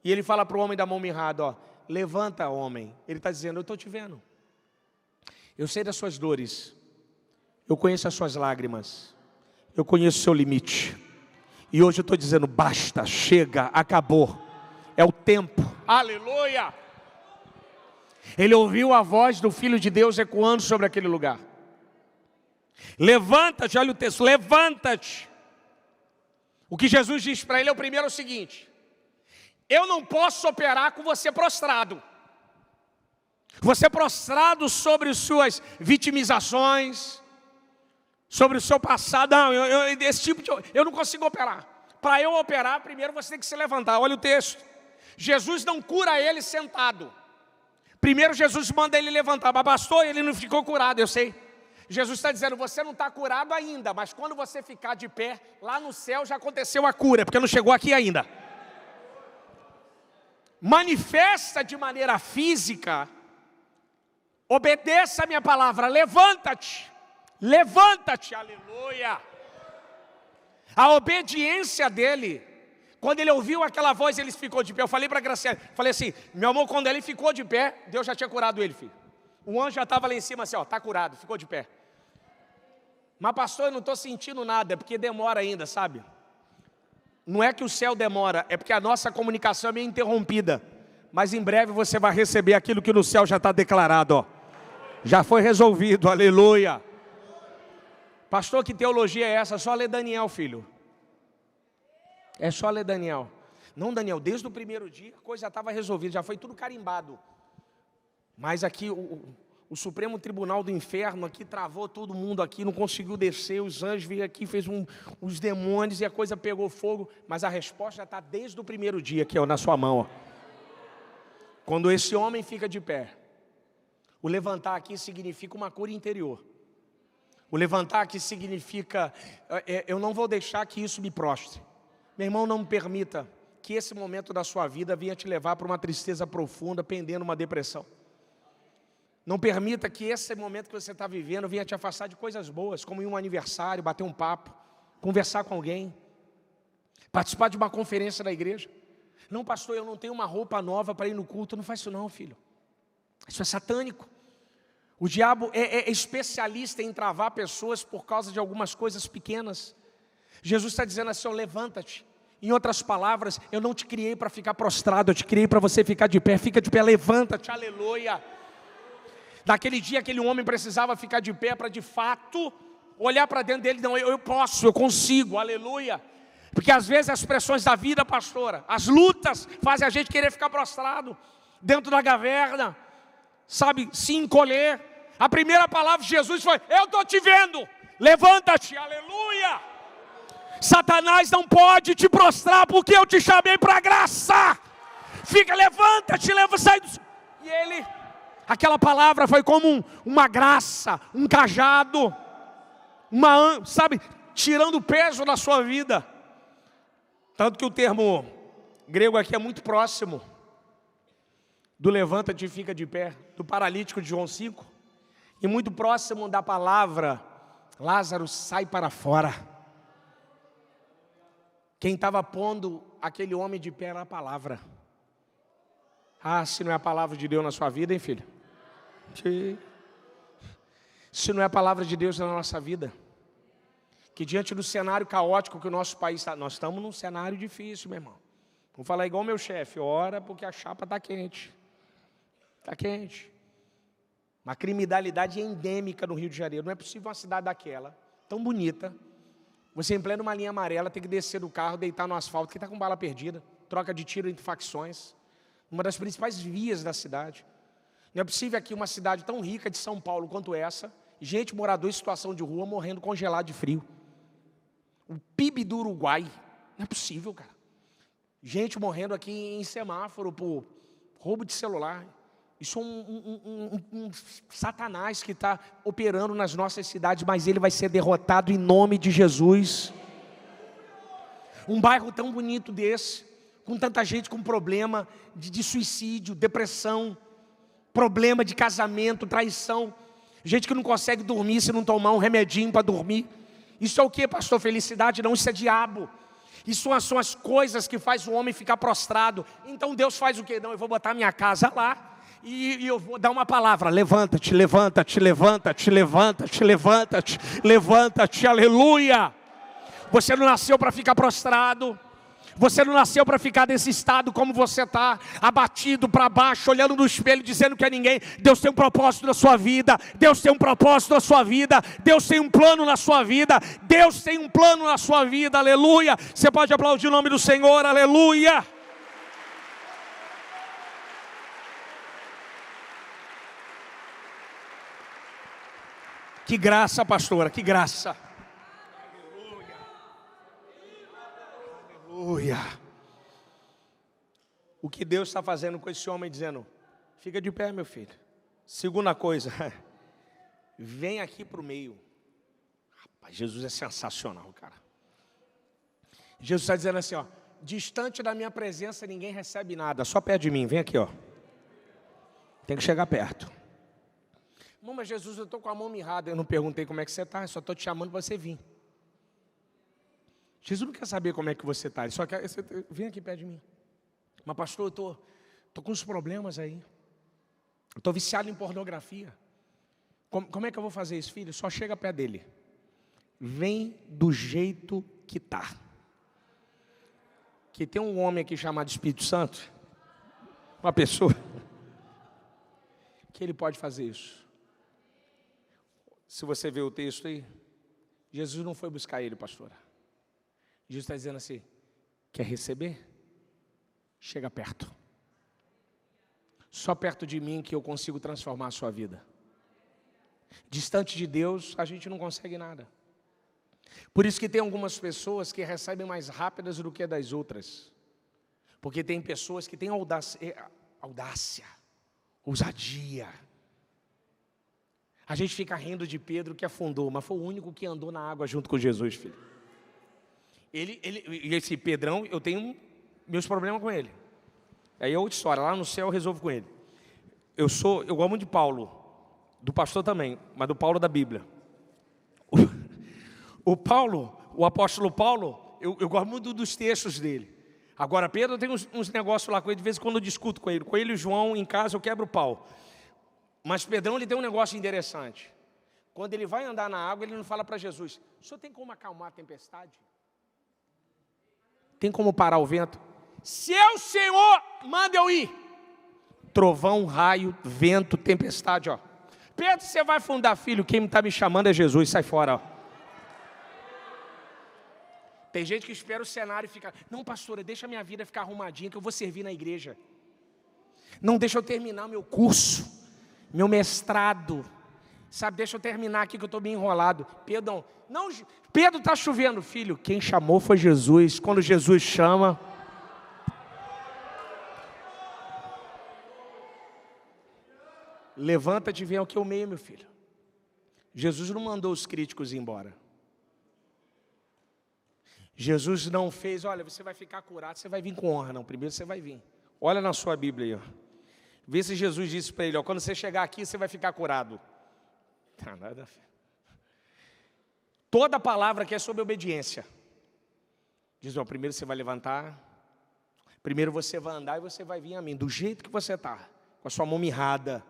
A: e Ele fala para o homem da mão mirrada, ó, levanta, homem. Ele está dizendo, eu estou te vendo. Eu sei das suas dores. Eu conheço as suas lágrimas. Eu conheço o seu limite. E hoje eu estou dizendo, basta, chega, acabou. É o tempo. Aleluia! Ele ouviu a voz do Filho de Deus ecoando sobre aquele lugar. Levanta-te, olha o texto, levanta-te. O que Jesus diz para ele é o primeiro é o seguinte: eu não posso operar com você prostrado. Você prostrado sobre suas vitimizações, sobre o seu passado. Não, esse tipo de... eu não consigo operar. Para eu operar, primeiro você tem que se levantar. Olha o texto. Jesus não cura ele sentado. Primeiro Jesus manda ele levantar. Mas pastor, ele não ficou curado, eu sei. Jesus está dizendo, você não está curado ainda, mas quando você ficar de pé, lá no céu já aconteceu a cura, porque não chegou aqui ainda. Manifesta de maneira física, obedeça a minha palavra, levanta-te, aleluia. A obediência dele, quando ele ouviu aquela voz, ele ficou de pé. Eu falei para a Graciela, falei assim, meu amor, quando ele ficou de pé, Deus já tinha curado ele, filho. O anjo já estava lá em cima assim, ó, está curado, ficou de pé. Mas pastor, eu não estou sentindo nada, é porque demora ainda, sabe? Não é que o céu demora, é porque a nossa comunicação é meio interrompida. Mas em breve você vai receber aquilo que no céu já está declarado, ó. Já foi resolvido, aleluia. Pastor, que teologia é essa? Só ler Daniel, filho. É só ler Daniel. Não, Daniel, desde o primeiro dia a coisa já estava resolvida, já foi tudo carimbado. Mas aqui o Supremo Tribunal do Inferno aqui travou todo mundo aqui, não conseguiu descer, os anjos vieram aqui, fez os demônios e a coisa pegou fogo. Mas a resposta já está desde o primeiro dia aqui, ó, na sua mão, ó. Quando esse homem fica de pé, o levantar aqui significa uma cura interior. O levantar aqui significa, eu não vou deixar que isso me prostre. Meu irmão, não me permita que esse momento da sua vida venha te levar para uma tristeza profunda, pendendo uma depressão. Não permita que esse momento que você está vivendo venha te afastar de coisas boas, como ir um aniversário, bater um papo, conversar com alguém, participar de uma conferência da igreja. Não, pastor, eu não tenho uma roupa nova para ir no culto. Não faz isso não, filho. Isso é satânico. O diabo é especialista em travar pessoas por causa de algumas coisas pequenas. Jesus está dizendo assim, ó, levanta-te. Em outras palavras, eu não te criei para ficar prostrado, eu te criei para você ficar de pé. Fica de pé, levanta-te, aleluia. Naquele dia, aquele homem precisava ficar de pé para de fato olhar para dentro dele. Não, eu posso, eu consigo, aleluia. Porque às vezes as pressões da vida, pastora, as lutas fazem a gente querer ficar prostrado dentro da caverna, sabe, se encolher. A primeira palavra de Jesus foi, eu estou te vendo, levanta-te, aleluia. Satanás não pode te prostrar, porque eu te chamei para graça. Fica, levanta-te, sai do... E ele, aquela palavra foi como uma graça, um cajado, sabe, tirando o peso da sua vida. Tanto que o termo grego aqui é muito próximo do levanta-te e fica de pé, do paralítico de João 5, e muito próximo da palavra Lázaro, sai para fora. Quem estava pondo aquele homem de pé era a palavra. Ah, se não é a palavra de Deus na sua vida, hein, filho? Se não é a palavra de Deus na nossa vida, que diante do cenário caótico que o nosso país está, nós estamos num cenário difícil, meu irmão. Vou falar igual meu chefe, ora porque a chapa está quente. Está quente. Uma criminalidade endêmica no Rio de Janeiro. Não é possível uma cidade daquela, tão bonita, você em pleno uma linha amarela, tem que descer do carro, deitar no asfalto, que está com bala perdida, troca de tiro entre facções, uma das principais vias da cidade. Não é possível aqui uma cidade tão rica de São Paulo quanto essa, gente morador em situação de rua morrendo congelado de frio. O PIB do Uruguai, não é possível, cara. Gente morrendo aqui em semáforo por roubo de celular. Isso é um Satanás que está operando nas nossas cidades, mas ele vai ser derrotado em nome de Jesus. Um bairro tão bonito desse, com tanta gente com problema de suicídio, depressão, problema de casamento, traição, gente que não consegue dormir se não tomar um remedinho para dormir. Isso é o que, pastor? Felicidade? Não, isso é diabo. Isso são as coisas que faz o homem ficar prostrado. Então Deus faz o quê? Não, eu vou botar minha casa lá e eu vou dar uma palavra, levanta-te, levanta-te, levanta-te, levanta-te, levanta-te, levanta-te, aleluia. Você não nasceu para ficar prostrado. Você não nasceu para ficar nesse estado como você está, abatido para baixo, olhando no espelho, dizendo que é ninguém. Deus tem um propósito na sua vida. Deus tem um propósito na sua vida. Deus tem um plano na sua vida. Deus tem um plano na sua vida, aleluia. Você pode aplaudir o nome do Senhor, aleluia. Que graça, pastora, que graça. Aleluia. O que Deus está fazendo com esse homem, dizendo: fica de pé, meu filho. Segunda coisa, vem aqui para o meio. Rapaz, Jesus é sensacional, cara. Jesus está dizendo assim, ó: distante da minha presença ninguém recebe nada, só perto de mim, vem aqui, ó. Tem que chegar perto. Mas Jesus, eu estou com a mão mirrada. Eu não perguntei como é que você está, eu só estou te chamando para você vir. Jesus não quer saber como é que você está, ele só quer, vem aqui perto de mim. Mas pastor, eu estou com uns problemas aí. Eu estou viciado em pornografia. Como é que eu vou fazer isso, filho? Só chega perto dele. Vem do jeito que está. Que tem um homem aqui chamado Espírito Santo, uma pessoa, que ele pode fazer isso. Se você ver o texto aí, Jesus não foi buscar ele, pastora. Jesus está dizendo assim: quer receber? Chega perto. Só perto de mim que eu consigo transformar a sua vida. Distante de Deus, a gente não consegue nada. Por isso que tem algumas pessoas que recebem mais rápidas do que das outras. Porque tem pessoas que têm audácia, ousadia. A gente fica rindo de Pedro que afundou, mas foi o único que andou na água junto com Jesus, filho. Esse Pedrão, eu tenho meus problemas com ele. Aí é outra história, lá no céu eu resolvo com ele. Eu gosto muito de Paulo, do pastor também, mas do Paulo da Bíblia. O apóstolo Paulo, eu gosto muito dos textos dele. Agora, Pedro, tem uns negócios lá com ele, de vez em quando eu discuto com ele. Com ele e o João, em casa, eu quebro o pau. Mas Pedrão, ele tem um negócio interessante. Quando ele vai andar na água, ele não fala para Jesus: o senhor tem como acalmar a tempestade? Tem como parar o vento? Se é o Senhor, manda eu ir. Trovão, raio, vento, tempestade, ó. Pedro, você vai afundar, filho, quem está me chamando é Jesus, sai fora, ó. Tem gente que espera o cenário e fica: não, pastora, deixa a minha vida ficar arrumadinha que eu vou servir na igreja. Não, deixa eu terminar meu curso, meu mestrado, sabe, deixa eu terminar aqui que eu estou bem enrolado. Pedro, não, Pedro, está chovendo, filho, quem chamou foi Jesus. Quando Jesus chama, levanta-te e vem ao que eu meio, meu filho. Jesus não mandou os críticos ir embora. Jesus não fez: olha, você vai ficar curado, você vai vir com honra. Não, primeiro você vai vir. Olha na sua Bíblia aí, ó. Vê se Jesus disse para ele: ó, quando você chegar aqui, você vai ficar curado. Nada a ver. Toda palavra que é sobre obediência. Diz: ó, primeiro você vai levantar, primeiro você vai andar e você vai vir a mim, do jeito que você está, com a sua mão mirrada,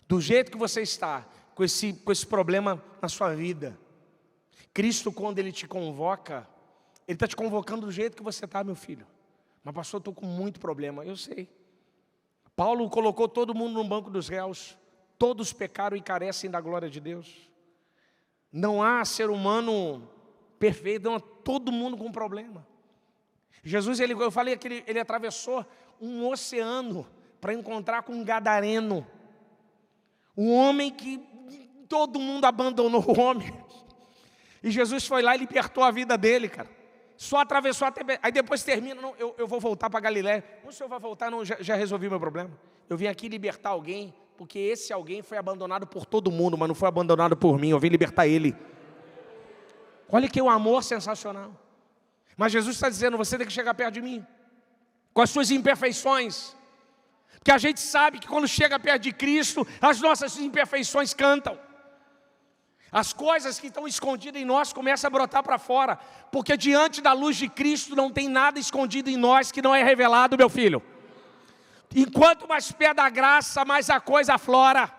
A: do jeito que você está, com esse problema na sua vida. Cristo, quando Ele te convoca, Ele está te convocando do jeito que você está, meu filho. Mas pastor, eu estou com muito problema. Eu sei. Paulo colocou todo mundo no banco dos réus. Todos pecaram e carecem da glória de Deus. Não há ser humano perfeito, não há todo mundo com problema. Jesus, eu falei que ele atravessou um oceano para encontrar com um gadareno. Um homem que todo mundo abandonou o homem. E Jesus foi lá e libertou a vida dele, cara. Só atravessou até... Aí depois termina: não, eu vou voltar para Galiléia. O senhor vai voltar? Não, já resolvi meu problema. Eu vim aqui libertar alguém, porque esse alguém foi abandonado por todo mundo, mas não foi abandonado por mim. Eu vim libertar ele. Olha que um amor sensacional. Mas Jesus está dizendo: você tem que chegar perto de mim, com as suas imperfeições. Porque a gente sabe que quando chega perto de Cristo, as nossas imperfeições cantam. As coisas que estão escondidas em nós começam a brotar para fora. Porque diante da luz de Cristo não tem nada escondido em nós que não é revelado, meu filho. Enquanto mais perto da graça, mais a coisa aflora.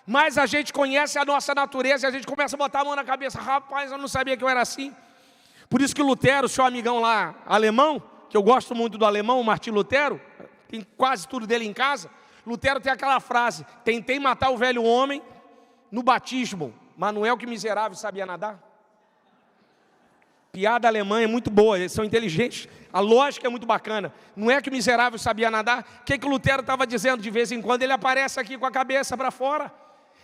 A: Mais a gente conhece a nossa natureza e a gente começa a botar a mão na cabeça: rapaz, eu não sabia que eu era assim. Por isso que Lutero, seu amigão lá, alemão, que eu gosto muito do alemão, o Martim Lutero, tem quase tudo dele em casa. Lutero tem aquela frase: tentei matar o velho homem no batismo, mas não é o que miserável sabia nadar. Piada alemã é muito boa, eles são inteligentes, a lógica é muito bacana. Não é que o miserável sabia nadar. O que o Lutero estava dizendo? De vez em quando ele aparece aqui com a cabeça para fora.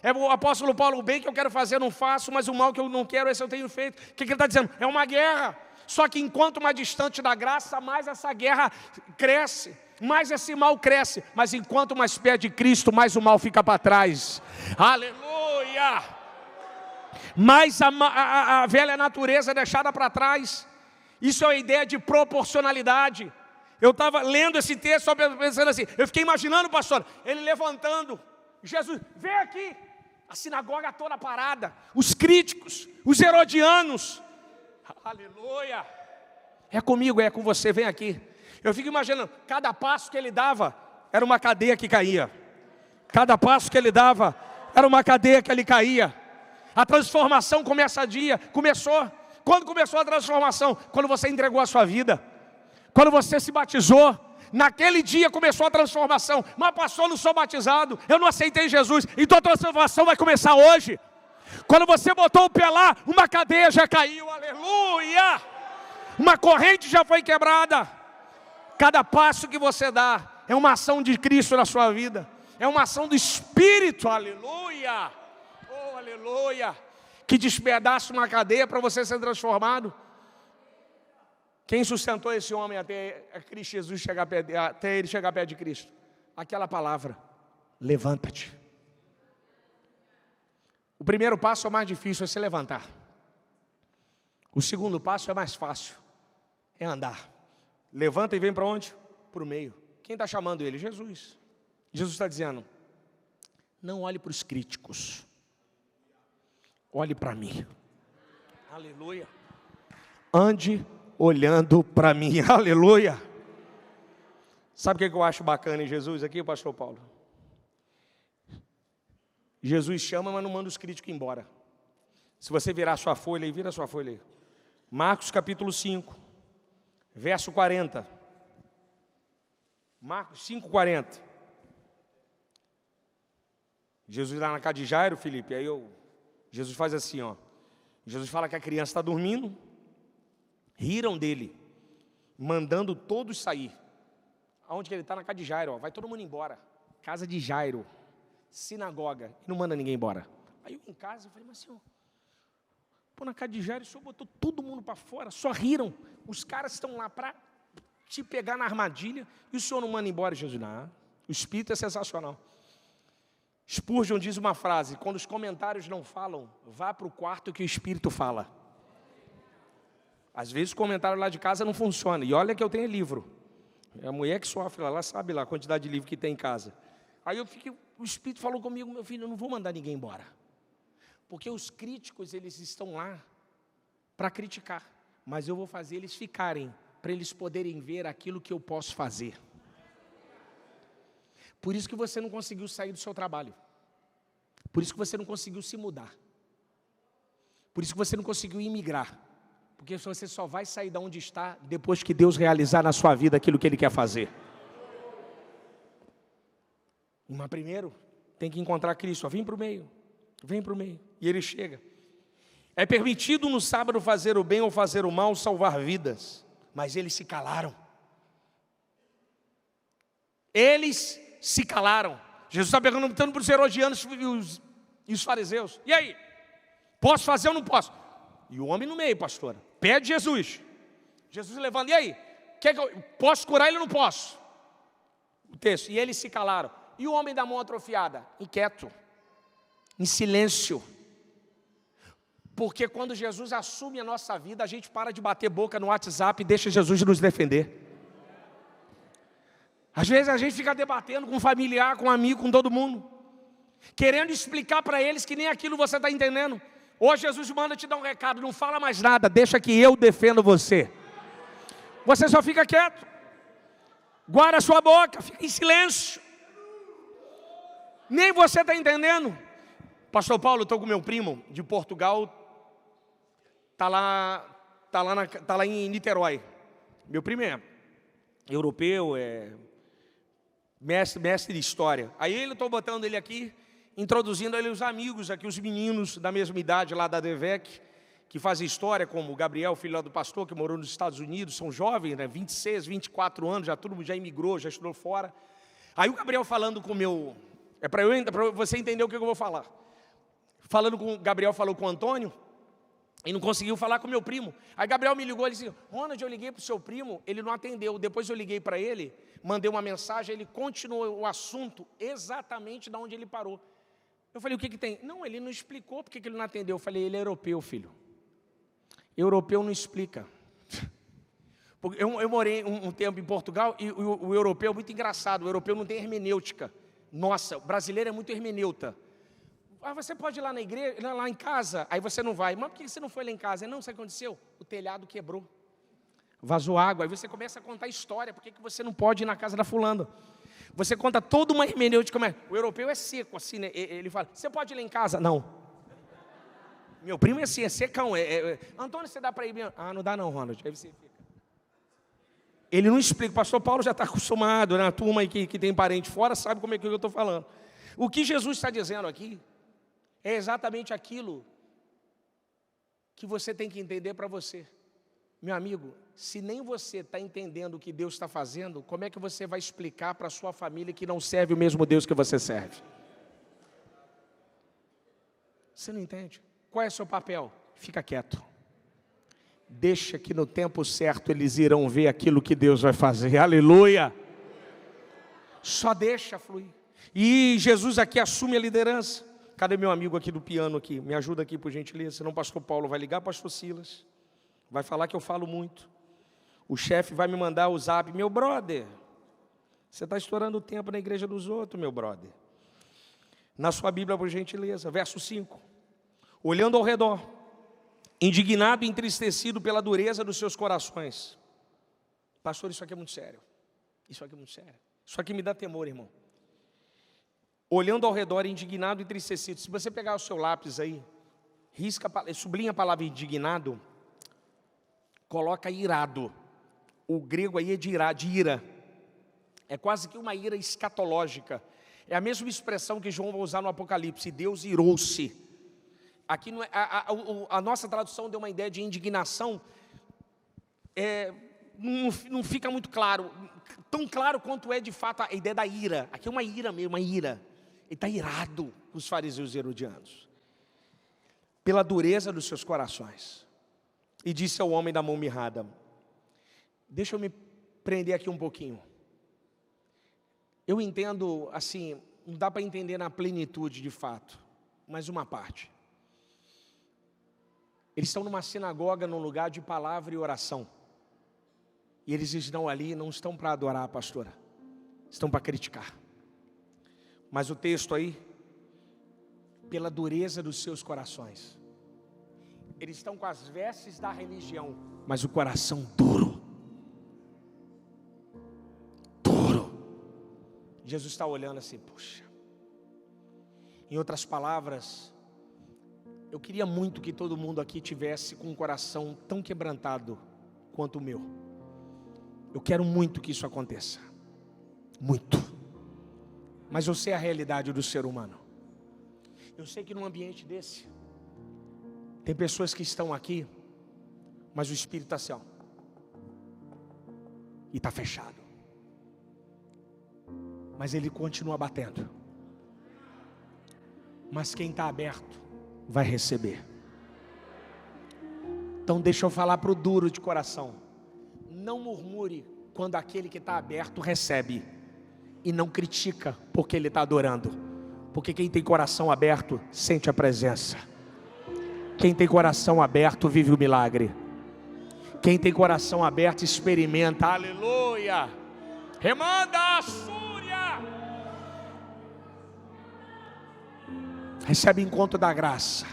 A: É o apóstolo Paulo, o bem que eu quero fazer eu não faço, mas o mal que eu não quero, esse eu tenho feito. O que ele está dizendo? É uma guerra. Só que enquanto mais distante da graça, mais essa guerra cresce, mais esse mal cresce. Mas enquanto mais perto de Cristo, mais o mal fica para trás. Aleluia! Mais a velha natureza é deixada para trás. Isso é a ideia de proporcionalidade. Eu estava lendo esse texto, só pensando assim, eu fiquei imaginando, pastor, ele levantando, Jesus, vem aqui, a sinagoga toda parada, os críticos, os herodianos, aleluia, é comigo, é com você, vem aqui. Eu fico imaginando, cada passo que ele dava, era uma cadeia que caía, cada passo que ele dava, era uma cadeia que ele caía. A transformação começou. Quando começou a transformação? Quando você entregou a sua vida, quando você se batizou, naquele dia começou a transformação. Mas pastor, eu não sou batizado, eu não aceitei Jesus, então a transformação vai começar hoje. Quando você botou o pé lá, uma cadeia já caiu, aleluia, uma corrente já foi quebrada. Cada passo que você dá é uma ação de Cristo na sua vida, é uma ação do Espírito, aleluia, oh aleluia, que despedaça uma cadeia para você ser transformado. Quem sustentou esse homem até Cristo Jesus até ele chegar perto de Cristo? Aquela palavra, levanta-te. O primeiro passo é o mais difícil, é se levantar. O segundo passo é mais fácil, é andar. Levanta e vem para onde? Para o meio. Quem está chamando ele? Jesus. Jesus está dizendo, não olhe para os críticos, olhe para mim. Aleluia. Ande olhando para mim, aleluia. Sabe o que eu acho bacana em Jesus aqui, pastor Paulo? Jesus chama, mas não manda os críticos embora. Se você virar sua folha aí, vira sua folha aí. Marcos capítulo 5, verso 40. Marcos 5, 40. Jesus lá na casa de Jairo, Felipe, Jesus faz assim, ó. Jesus fala que a criança está dormindo. Riram dele, mandando todos sair. Aonde que ele está? Na casa de Jairo, ó. Vai todo mundo embora. Casa de Jairo, sinagoga, e não manda ninguém embora. Aí eu em casa, eu falei, mas senhor, pô, na casa de Jairo, o senhor botou todo mundo para fora, só riram. Os caras estão lá para te pegar na armadilha, e o senhor não manda embora, Jesus? Não, o Espírito é sensacional. Spurgeon diz uma frase, quando os comentários não falam, vá para o quarto que o Espírito fala. Às vezes o comentário lá de casa não funciona. E olha que eu tenho livro. É a mulher que sofre lá, ela sabe lá a quantidade de livro que tem em casa. Aí o Espírito falou comigo, meu filho, eu não vou mandar ninguém embora. Porque os críticos, eles estão lá para criticar. Mas eu vou fazer eles ficarem, para eles poderem ver aquilo que eu posso fazer. Por isso que você não conseguiu sair do seu trabalho. Por isso que você não conseguiu se mudar. Por isso que você não conseguiu imigrar. Porque você só vai sair de onde está depois que Deus realizar na sua vida aquilo que Ele quer fazer. Mas primeiro, tem que encontrar Cristo. Vem para o meio. Vem para o meio. E Ele chega. É permitido no sábado fazer o bem ou fazer o mal, salvar vidas. Mas eles se calaram. Eles se calaram. Jesus está perguntando para os herodianos e os fariseus. E aí? Posso fazer ou não posso? E o homem no meio, pastora. Pede Jesus. Jesus levando. E aí? Posso curar ele ou não posso? O texto. E eles se calaram. E o homem da mão atrofiada? Inquieto. Em silêncio. Porque quando Jesus assume a nossa vida, a gente para de bater boca no WhatsApp e deixa Jesus nos defender. Às vezes a gente fica debatendo com um familiar, com um amigo, com todo mundo, querendo explicar para eles que nem aquilo você está entendendo. Hoje Jesus manda te dar um recado, não fala mais nada, deixa que eu defendo você. Você só fica quieto, guarda a sua boca, fica em silêncio. Nem você está entendendo. Pastor Paulo, estou com meu primo de Portugal, está lá em Niterói. Meu primo é europeu, mestre de história. Aí eu estou botando ele aqui, introduzindo ele os amigos aqui, os meninos da mesma idade lá da DEVEC, que fazem história, como o Gabriel, filho lá do pastor, que morou nos Estados Unidos, são jovens, né, 26, 24 anos, todo mundo já imigrou, já estudou fora. Aí o Gabriel falando com o meu... para você entender o que eu vou falar. falando com Gabriel, falou com o Antônio, e não conseguiu falar com meu primo. Aí Gabriel me ligou, ele disse: Ronald, eu liguei para o seu primo, ele não atendeu. Depois eu liguei para ele, mandei uma mensagem, ele continuou o assunto exatamente de onde ele parou. Eu falei: o que tem? Não, ele não explicou porque que ele não atendeu. Eu falei: ele é europeu, filho. Europeu não explica. Eu morei um tempo em Portugal e o europeu é muito engraçado. O europeu não tem hermenêutica. Nossa, o brasileiro é muito hermeneuta. Você pode ir lá na igreja, lá em casa, aí você não vai. Mas por que você não foi lá em casa? Não, sabe o que aconteceu? O telhado quebrou. Vazou água. Aí você começa a contar história. Por que você não pode ir na casa da fulana? Você conta toda uma hermenêutica. O europeu é seco, assim, né? Ele fala: você pode ir lá em casa? Não. Meu primo é assim, é secão. Antônio, você dá para ir? Não dá não, Ronald. Aí você fica. Ele não explica. O pastor Paulo já está acostumado, né? A turma aí que tem parente fora sabe como é que eu estou falando. O que Jesus está dizendo aqui é exatamente aquilo que você tem que entender para você. Meu amigo, se nem você está entendendo o que Deus está fazendo, como é que você vai explicar para a sua família que não serve o mesmo Deus que você serve? Você não entende? Qual é o seu papel? Fica quieto. Deixa que no tempo certo eles irão ver aquilo que Deus vai fazer. Aleluia! Só deixa fluir. E Jesus aqui assume a liderança. Cadê meu amigo aqui do piano aqui? Me ajuda aqui, por gentileza. Senão o pastor Paulo vai ligar, pastor Silas. Vai falar que eu falo muito. O chefe vai me mandar o zap. Meu brother, você está estourando o tempo na igreja dos outros, meu brother. Na sua Bíblia, por gentileza, verso 5. Olhando ao redor, indignado e entristecido pela dureza dos seus corações. Pastor, isso aqui é muito sério. Isso aqui é muito sério. Isso aqui me dá temor, irmão. Olhando ao redor, indignado e entristecido. Se você pegar o seu lápis aí, sublinha a palavra indignado, coloca irado. O grego aí é de ira. É quase que uma ira escatológica. É a mesma expressão que João vai usar no Apocalipse: Deus irou-se. Aqui não é, a nossa tradução deu uma ideia de indignação, não fica muito claro, tão claro quanto é de fato a ideia da ira. Aqui é uma ira mesmo, uma ira. Ele está irado com os fariseus e herodianos, pela dureza dos seus corações. E disse ao homem da mão mirrada: deixa eu me prender aqui um pouquinho. Eu entendo, assim, não dá para entender na plenitude de fato, mas uma parte. Eles estão numa sinagoga, num lugar de palavra e oração. E eles estão ali, não estão para adorar a pastora, estão para criticar. Mas o texto aí, pela dureza dos seus corações. Eles estão com as vestes da religião, mas o coração duro. Duro. Jesus está olhando assim: puxa. Em outras palavras, eu queria muito que todo mundo aqui tivesse com um coração tão quebrantado quanto o meu. Eu quero muito que isso aconteça. Muito. Mas eu sei a realidade do ser humano. Eu sei que num ambiente desse, tem pessoas que estão aqui, mas o espírito está assim, ó, e está fechado. Mas ele continua batendo. Mas quem está aberto vai receber. Então deixa eu falar para o duro de coração: não murmure quando aquele que está aberto recebe, e não critica porque ele está adorando, porque quem tem coração aberto sente a presença. Quem tem coração aberto vive o milagre. Quem tem coração aberto experimenta. Aleluia. Remanda a Súria. Recebe encontro da graça.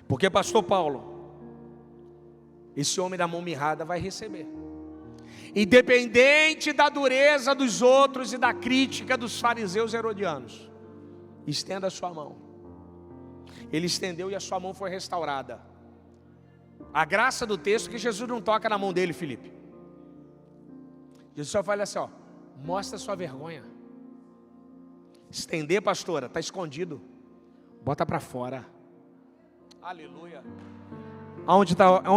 A: Porque pastor Paulo, esse homem da mão mirrada vai receber. Independente da dureza dos outros e da crítica dos fariseus herodianos, estenda a sua mão. Ele estendeu e a sua mão foi restaurada. A graça do texto é que Jesus não toca na mão dele, Felipe. Jesus só fala assim, ó: mostra a sua vergonha. Estender, pastora, está escondido. Bota para fora. Aleluia. Aonde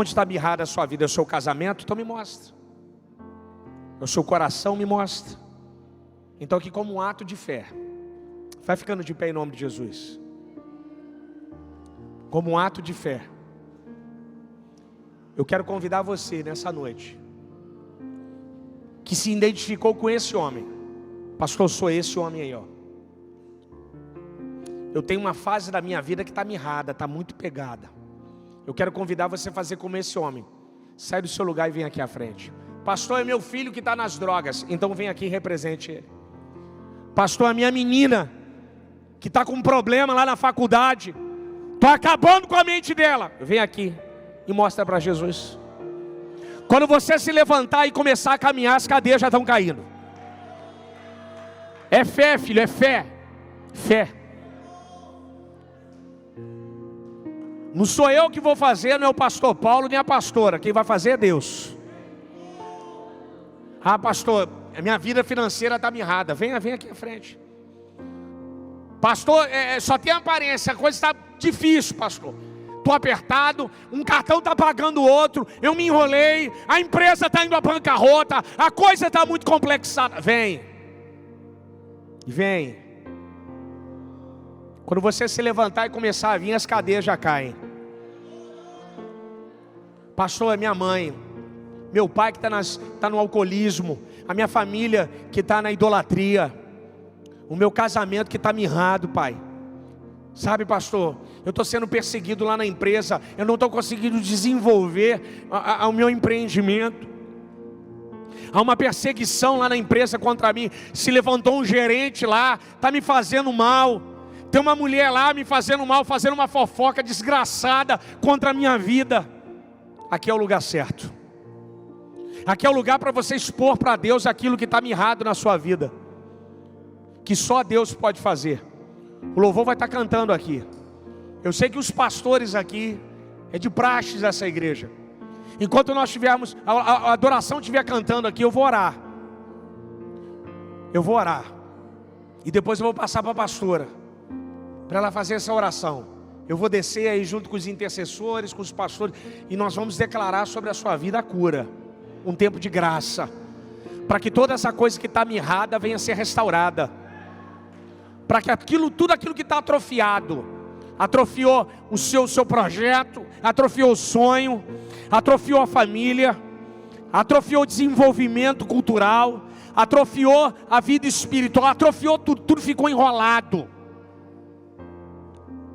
A: está mirrada a sua vida? É o seu casamento? Então me mostra. É o seu coração? Me mostra. Então aqui, como um ato de fé, vai ficando de pé em nome de Jesus. como um ato de fé, eu quero convidar você nessa noite, que se identificou com esse homem. Pastor, eu sou esse homem aí, ó. Eu tenho uma fase da minha vida que está mirrada, está muito pegada. Eu quero convidar você a fazer como esse homem. Sai do seu lugar e vem aqui à frente. Pastor, é meu filho que está nas drogas. Então vem aqui e represente ele. Pastor, é minha menina que está com um problema lá na faculdade. Estou acabando com a mente dela. Vem aqui e mostra para Jesus. Quando você se levantar e começar a caminhar, as cadeias já estão caindo. É fé, filho, é fé. Fé. Não sou eu que vou fazer, não é o pastor Paulo nem a pastora. Quem vai fazer é Deus. Ah, pastor, a minha vida financeira está mirrada. Venha aqui à frente. Pastor, só tem aparência, a coisa está difícil, pastor. Estou apertado, um cartão está pagando o outro, eu me enrolei, a empresa está indo à bancarrota, a coisa está muito complexada. Vem. Quando você se levantar e começar a vir, as cadeias já caem. Pastor, é minha mãe, meu pai que está no alcoolismo, a minha família que está na idolatria, o meu casamento que está mirrado, pai. Sabe, pastor, eu estou sendo perseguido lá na empresa, eu não estou conseguindo desenvolver o meu empreendimento. Há uma perseguição lá na empresa contra mim. Se levantou um gerente lá, está me fazendo mal. Tem uma mulher lá me fazendo mal, fazendo uma fofoca desgraçada contra a minha vida. Aqui é o lugar certo. Aqui é o lugar para você expor para Deus aquilo que está mirrado na sua vida, que só Deus pode fazer. O louvor vai estar cantando aqui. Eu sei que os pastores aqui, é de praxes essa igreja. Enquanto nós tivermos, a adoração estiver cantando aqui, eu vou orar. E depois eu vou passar para a pastora, para ela fazer essa oração. Eu vou descer aí junto com os intercessores, com os pastores, e nós vamos declarar sobre a sua vida a cura. Um tempo de graça, para que toda essa coisa que está mirrada venha a ser restaurada. Para que tudo aquilo que está atrofiado, atrofiou o seu projeto, atrofiou o sonho, atrofiou a família, atrofiou o desenvolvimento cultural, atrofiou a vida espiritual, atrofiou tudo ficou enrolado.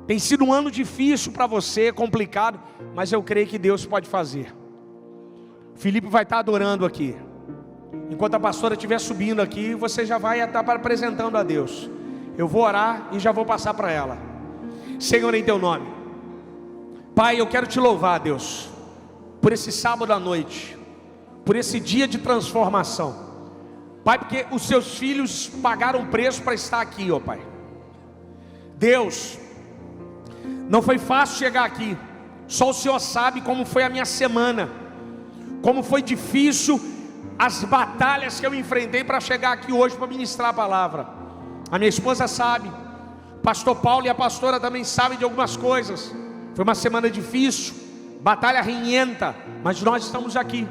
A: Tem sido um ano difícil para você, complicado, mas eu creio que Deus pode fazer. Felipe vai estar adorando aqui. Enquanto a pastora estiver subindo aqui, você já vai estar apresentando a Deus. Eu vou orar e já vou passar para ela. Senhor, em teu nome, Pai, eu quero te louvar, Deus, por esse sábado à noite, por esse dia de transformação, Pai, porque os seus filhos pagaram um preço para estar aqui, ó Pai. Deus, não foi fácil chegar aqui. Só o Senhor sabe como foi a minha semana, como foi difícil as batalhas que eu enfrentei para chegar aqui hoje para ministrar a palavra. A minha esposa sabe, pastor Paulo e a pastora também sabem de algumas coisas. Foi uma semana difícil, batalha renhenta, mas nós estamos aqui,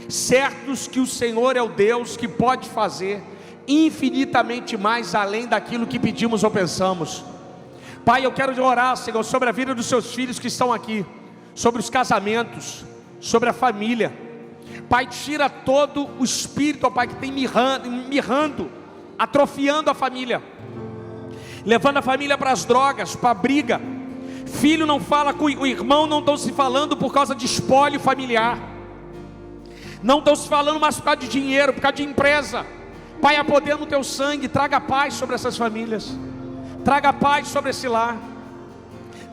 A: certos que o Senhor é o Deus que pode fazer infinitamente mais além daquilo que pedimos ou pensamos. Pai, eu quero orar, Senhor, sobre a vida dos seus filhos que estão aqui, sobre os casamentos, sobre a família. Pai, tira todo o espírito, ó Pai, que tem mirrando, atrofiando a família, levando a família para as drogas, para a briga. Filho não fala com o irmão, não estão se falando por causa de espólio familiar, não estão se falando mais por causa de dinheiro, por causa de empresa. Pai, há poder no teu sangue, traga paz sobre essas famílias, traga paz sobre esse lar,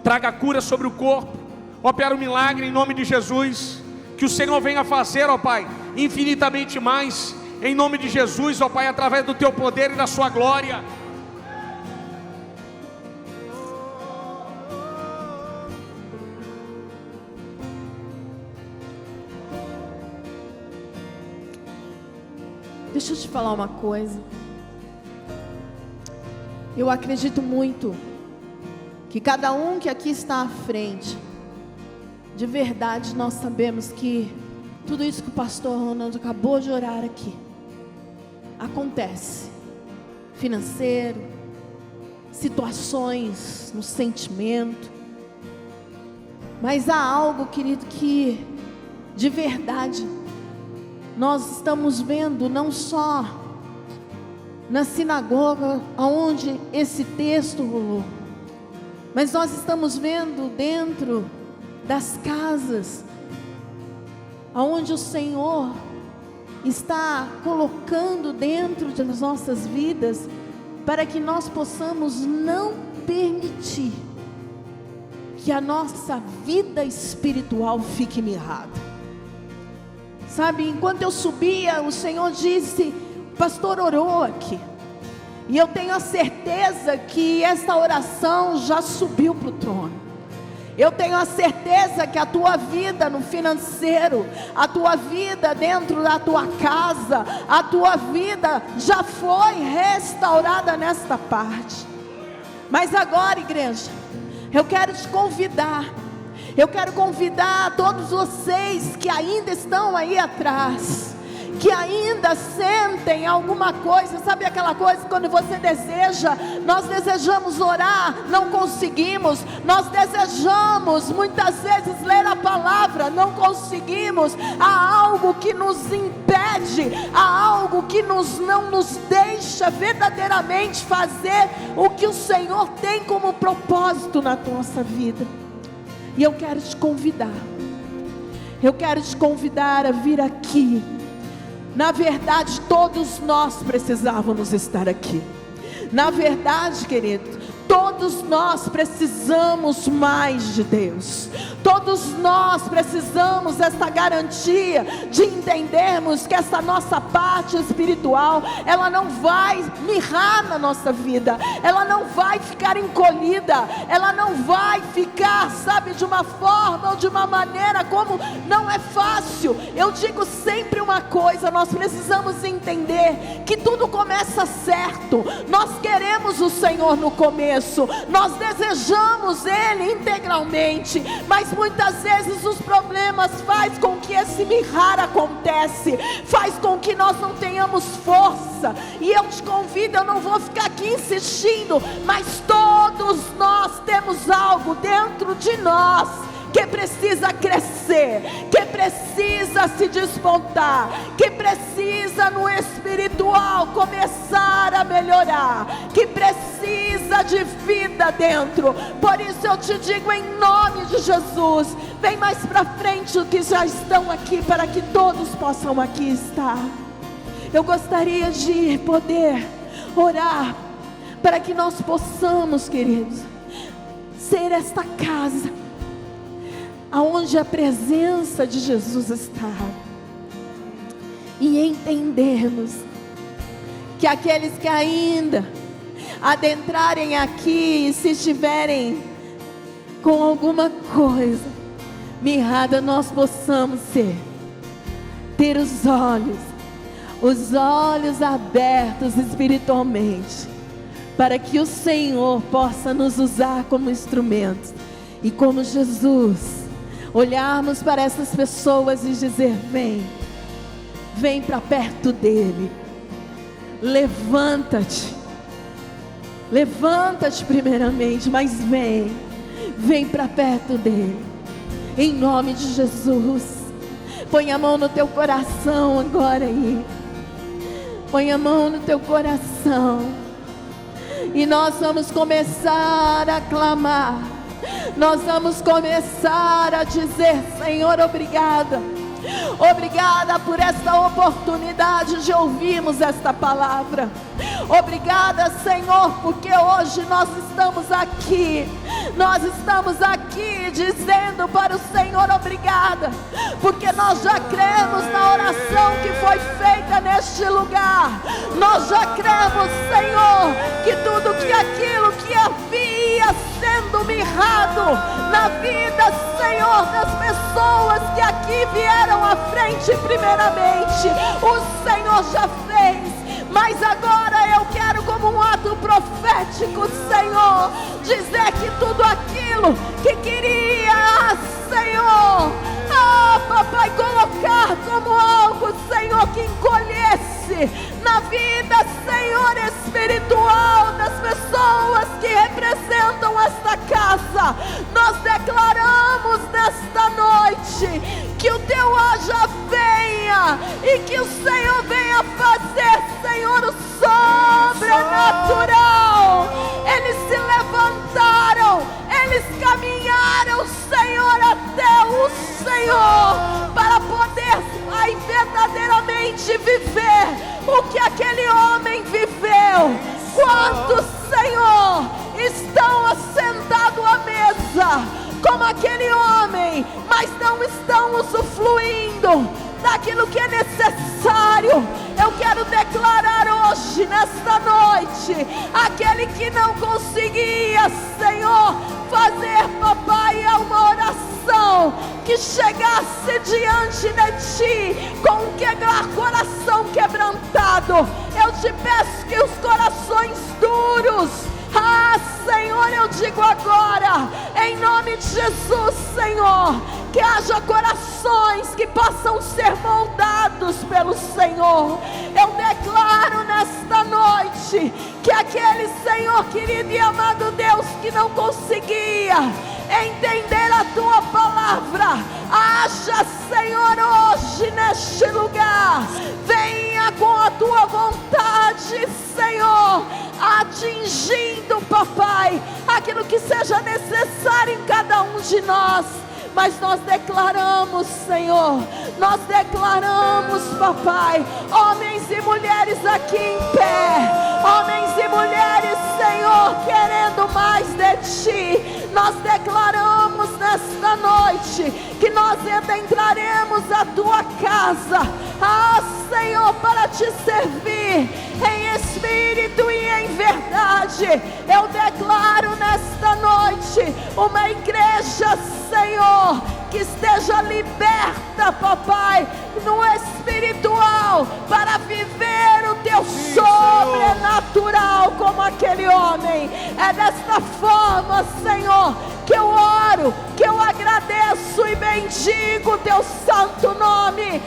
A: traga cura sobre o corpo, opera um milagre em nome de Jesus. Que o Senhor venha fazer, ó Pai, infinitamente mais, em nome de Jesus, ó Pai, através do teu poder e da sua glória.
B: Deixa eu te falar uma coisa. Eu acredito muito que cada um que aqui está à frente, de verdade nós sabemos que tudo isso que o pastor Ronaldo acabou de orar aqui acontece. Financeiro, situações no sentimento, Mas há algo, querido, que de verdade nós estamos vendo, não só na sinagoga onde esse texto rolou, mas nós estamos vendo dentro das casas aonde o Senhor está colocando dentro das nossas vidas, para que nós possamos não permitir que a nossa vida espiritual fique mirrada. Sabe, enquanto eu subia, o Senhor disse, o pastor orou aqui, e eu tenho a certeza que essa oração já subiu para o trono. Eu tenho a certeza que a tua vida no financeiro, a tua vida dentro da tua casa, a tua vida já foi restaurada nesta parte. Mas agora, igreja, eu quero te convidar. Eu quero convidar todos vocês que ainda estão aí atrás, que ainda sentem alguma coisa, sabe aquela coisa quando você deseja, nós desejamos orar, não conseguimos, nós desejamos muitas vezes ler a palavra, não conseguimos, há algo que nos impede, há algo que não nos deixa verdadeiramente fazer o que o Senhor tem como propósito na nossa vida. E eu quero te convidar a vir aqui. Na verdade, todos nós precisávamos estar aqui. Na verdade, querido, todos nós precisamos mais de Deus. Todos nós precisamos dessa garantia de entendermos que essa nossa parte espiritual, ela não vai mirrar na nossa vida, ela não vai ficar encolhida, ela não vai ficar, sabe, de uma forma ou de uma maneira como não é fácil. Eu digo sempre uma coisa, nós precisamos entender que tudo começa certo. Nós queremos o Senhor no começo, nós desejamos Ele integralmente, mas muitas vezes os problemas faz com que esse mirrar acontece, faz com que nós não tenhamos força. E eu te convido, eu não vou ficar aqui insistindo, mas todos nós temos algo dentro de nós que precisa crescer, que precisa se despontar, que precisa no espiritual começar a melhorar, que precisa de vida dentro. Por isso eu te digo em nome de Jesus, vem mais para frente os que já estão aqui, para que todos possam aqui estar. Eu gostaria de poder orar, para que nós possamos, queridos, ser esta casa aonde a presença de Jesus está, e entendermos que aqueles que ainda adentrarem aqui, se estiverem com alguma coisa mirrada, nós possamos ter os olhos abertos espiritualmente, para que o Senhor possa nos usar como instrumentos, e como Jesus, olharmos para essas pessoas e dizer: vem para perto dele, levanta-te primeiramente, mas vem para perto dele, em nome de Jesus. Põe a mão no teu coração agora aí, põe a mão no teu coração, e nós vamos começar a clamar. Nós vamos começar a dizer: Senhor, obrigada. Obrigada por esta oportunidade de ouvirmos esta palavra. Obrigada, Senhor, porque hoje nós estamos aqui dizendo para o Senhor obrigada, porque nós já cremos na oração que foi feita neste lugar. Nós já cremos, Senhor, que tudo que aquilo que havia sendo mirrado na vida, Senhor, das pessoas que aqui vieram à frente primeiramente, o Senhor já fez. Mas agora eu quero, como um ato profético, Senhor, dizer que tudo aquilo que queria, Senhor, papai, colocar como algo, Senhor, que encolhesse na vida, Senhor, espiritual das pessoas que representam esta casa, nós declaramos nesta noite, que o teu haja venha, e que o Senhor venha fazer, Senhor, o sobrenatural. Eles se levantaram, eles caminharam, Senhor, até o Senhor, para poder, Pai, verdadeiramente viver o que aquele homem viveu. Quantos, Senhor, estão assentados à mesa como aquele homem, mas não estão usufruindo daquilo que é necessário? Eu quero declarar hoje, nesta noite, aquele que não conseguia, Senhor, fazer, papai, uma oração que chegasse diante de ti com um coração quebrantado. Eu te peço que os corações duros, Senhor, eu digo agora, em nome de Jesus, Senhor, que haja corações que possam ser moldados pelo Senhor. Eu declaro nesta noite que aquele, Senhor querido e amado Deus, que não conseguia entender a tua palavra, haja, Senhor, hoje neste lugar, venha com a tua vontade, Senhor, atingindo, papai, aquilo que seja necessário em cada um de nós. Mas nós declaramos, Senhor, nós declaramos, papai, homens e mulheres aqui em pé, homens e mulheres, Senhor, querendo mais de ti. Nós declaramos nesta noite que nós entraremos a tua casa, Senhor, para te servir em espírito e em verdade. Eu declaro nesta noite uma igreja, Senhor, que esteja liberta, papai, no espiritual, para viver o teu sobrenatural como aquele homem. É desta forma, Senhor, que eu oro, que eu agradeço e bendigo o teu santo nome,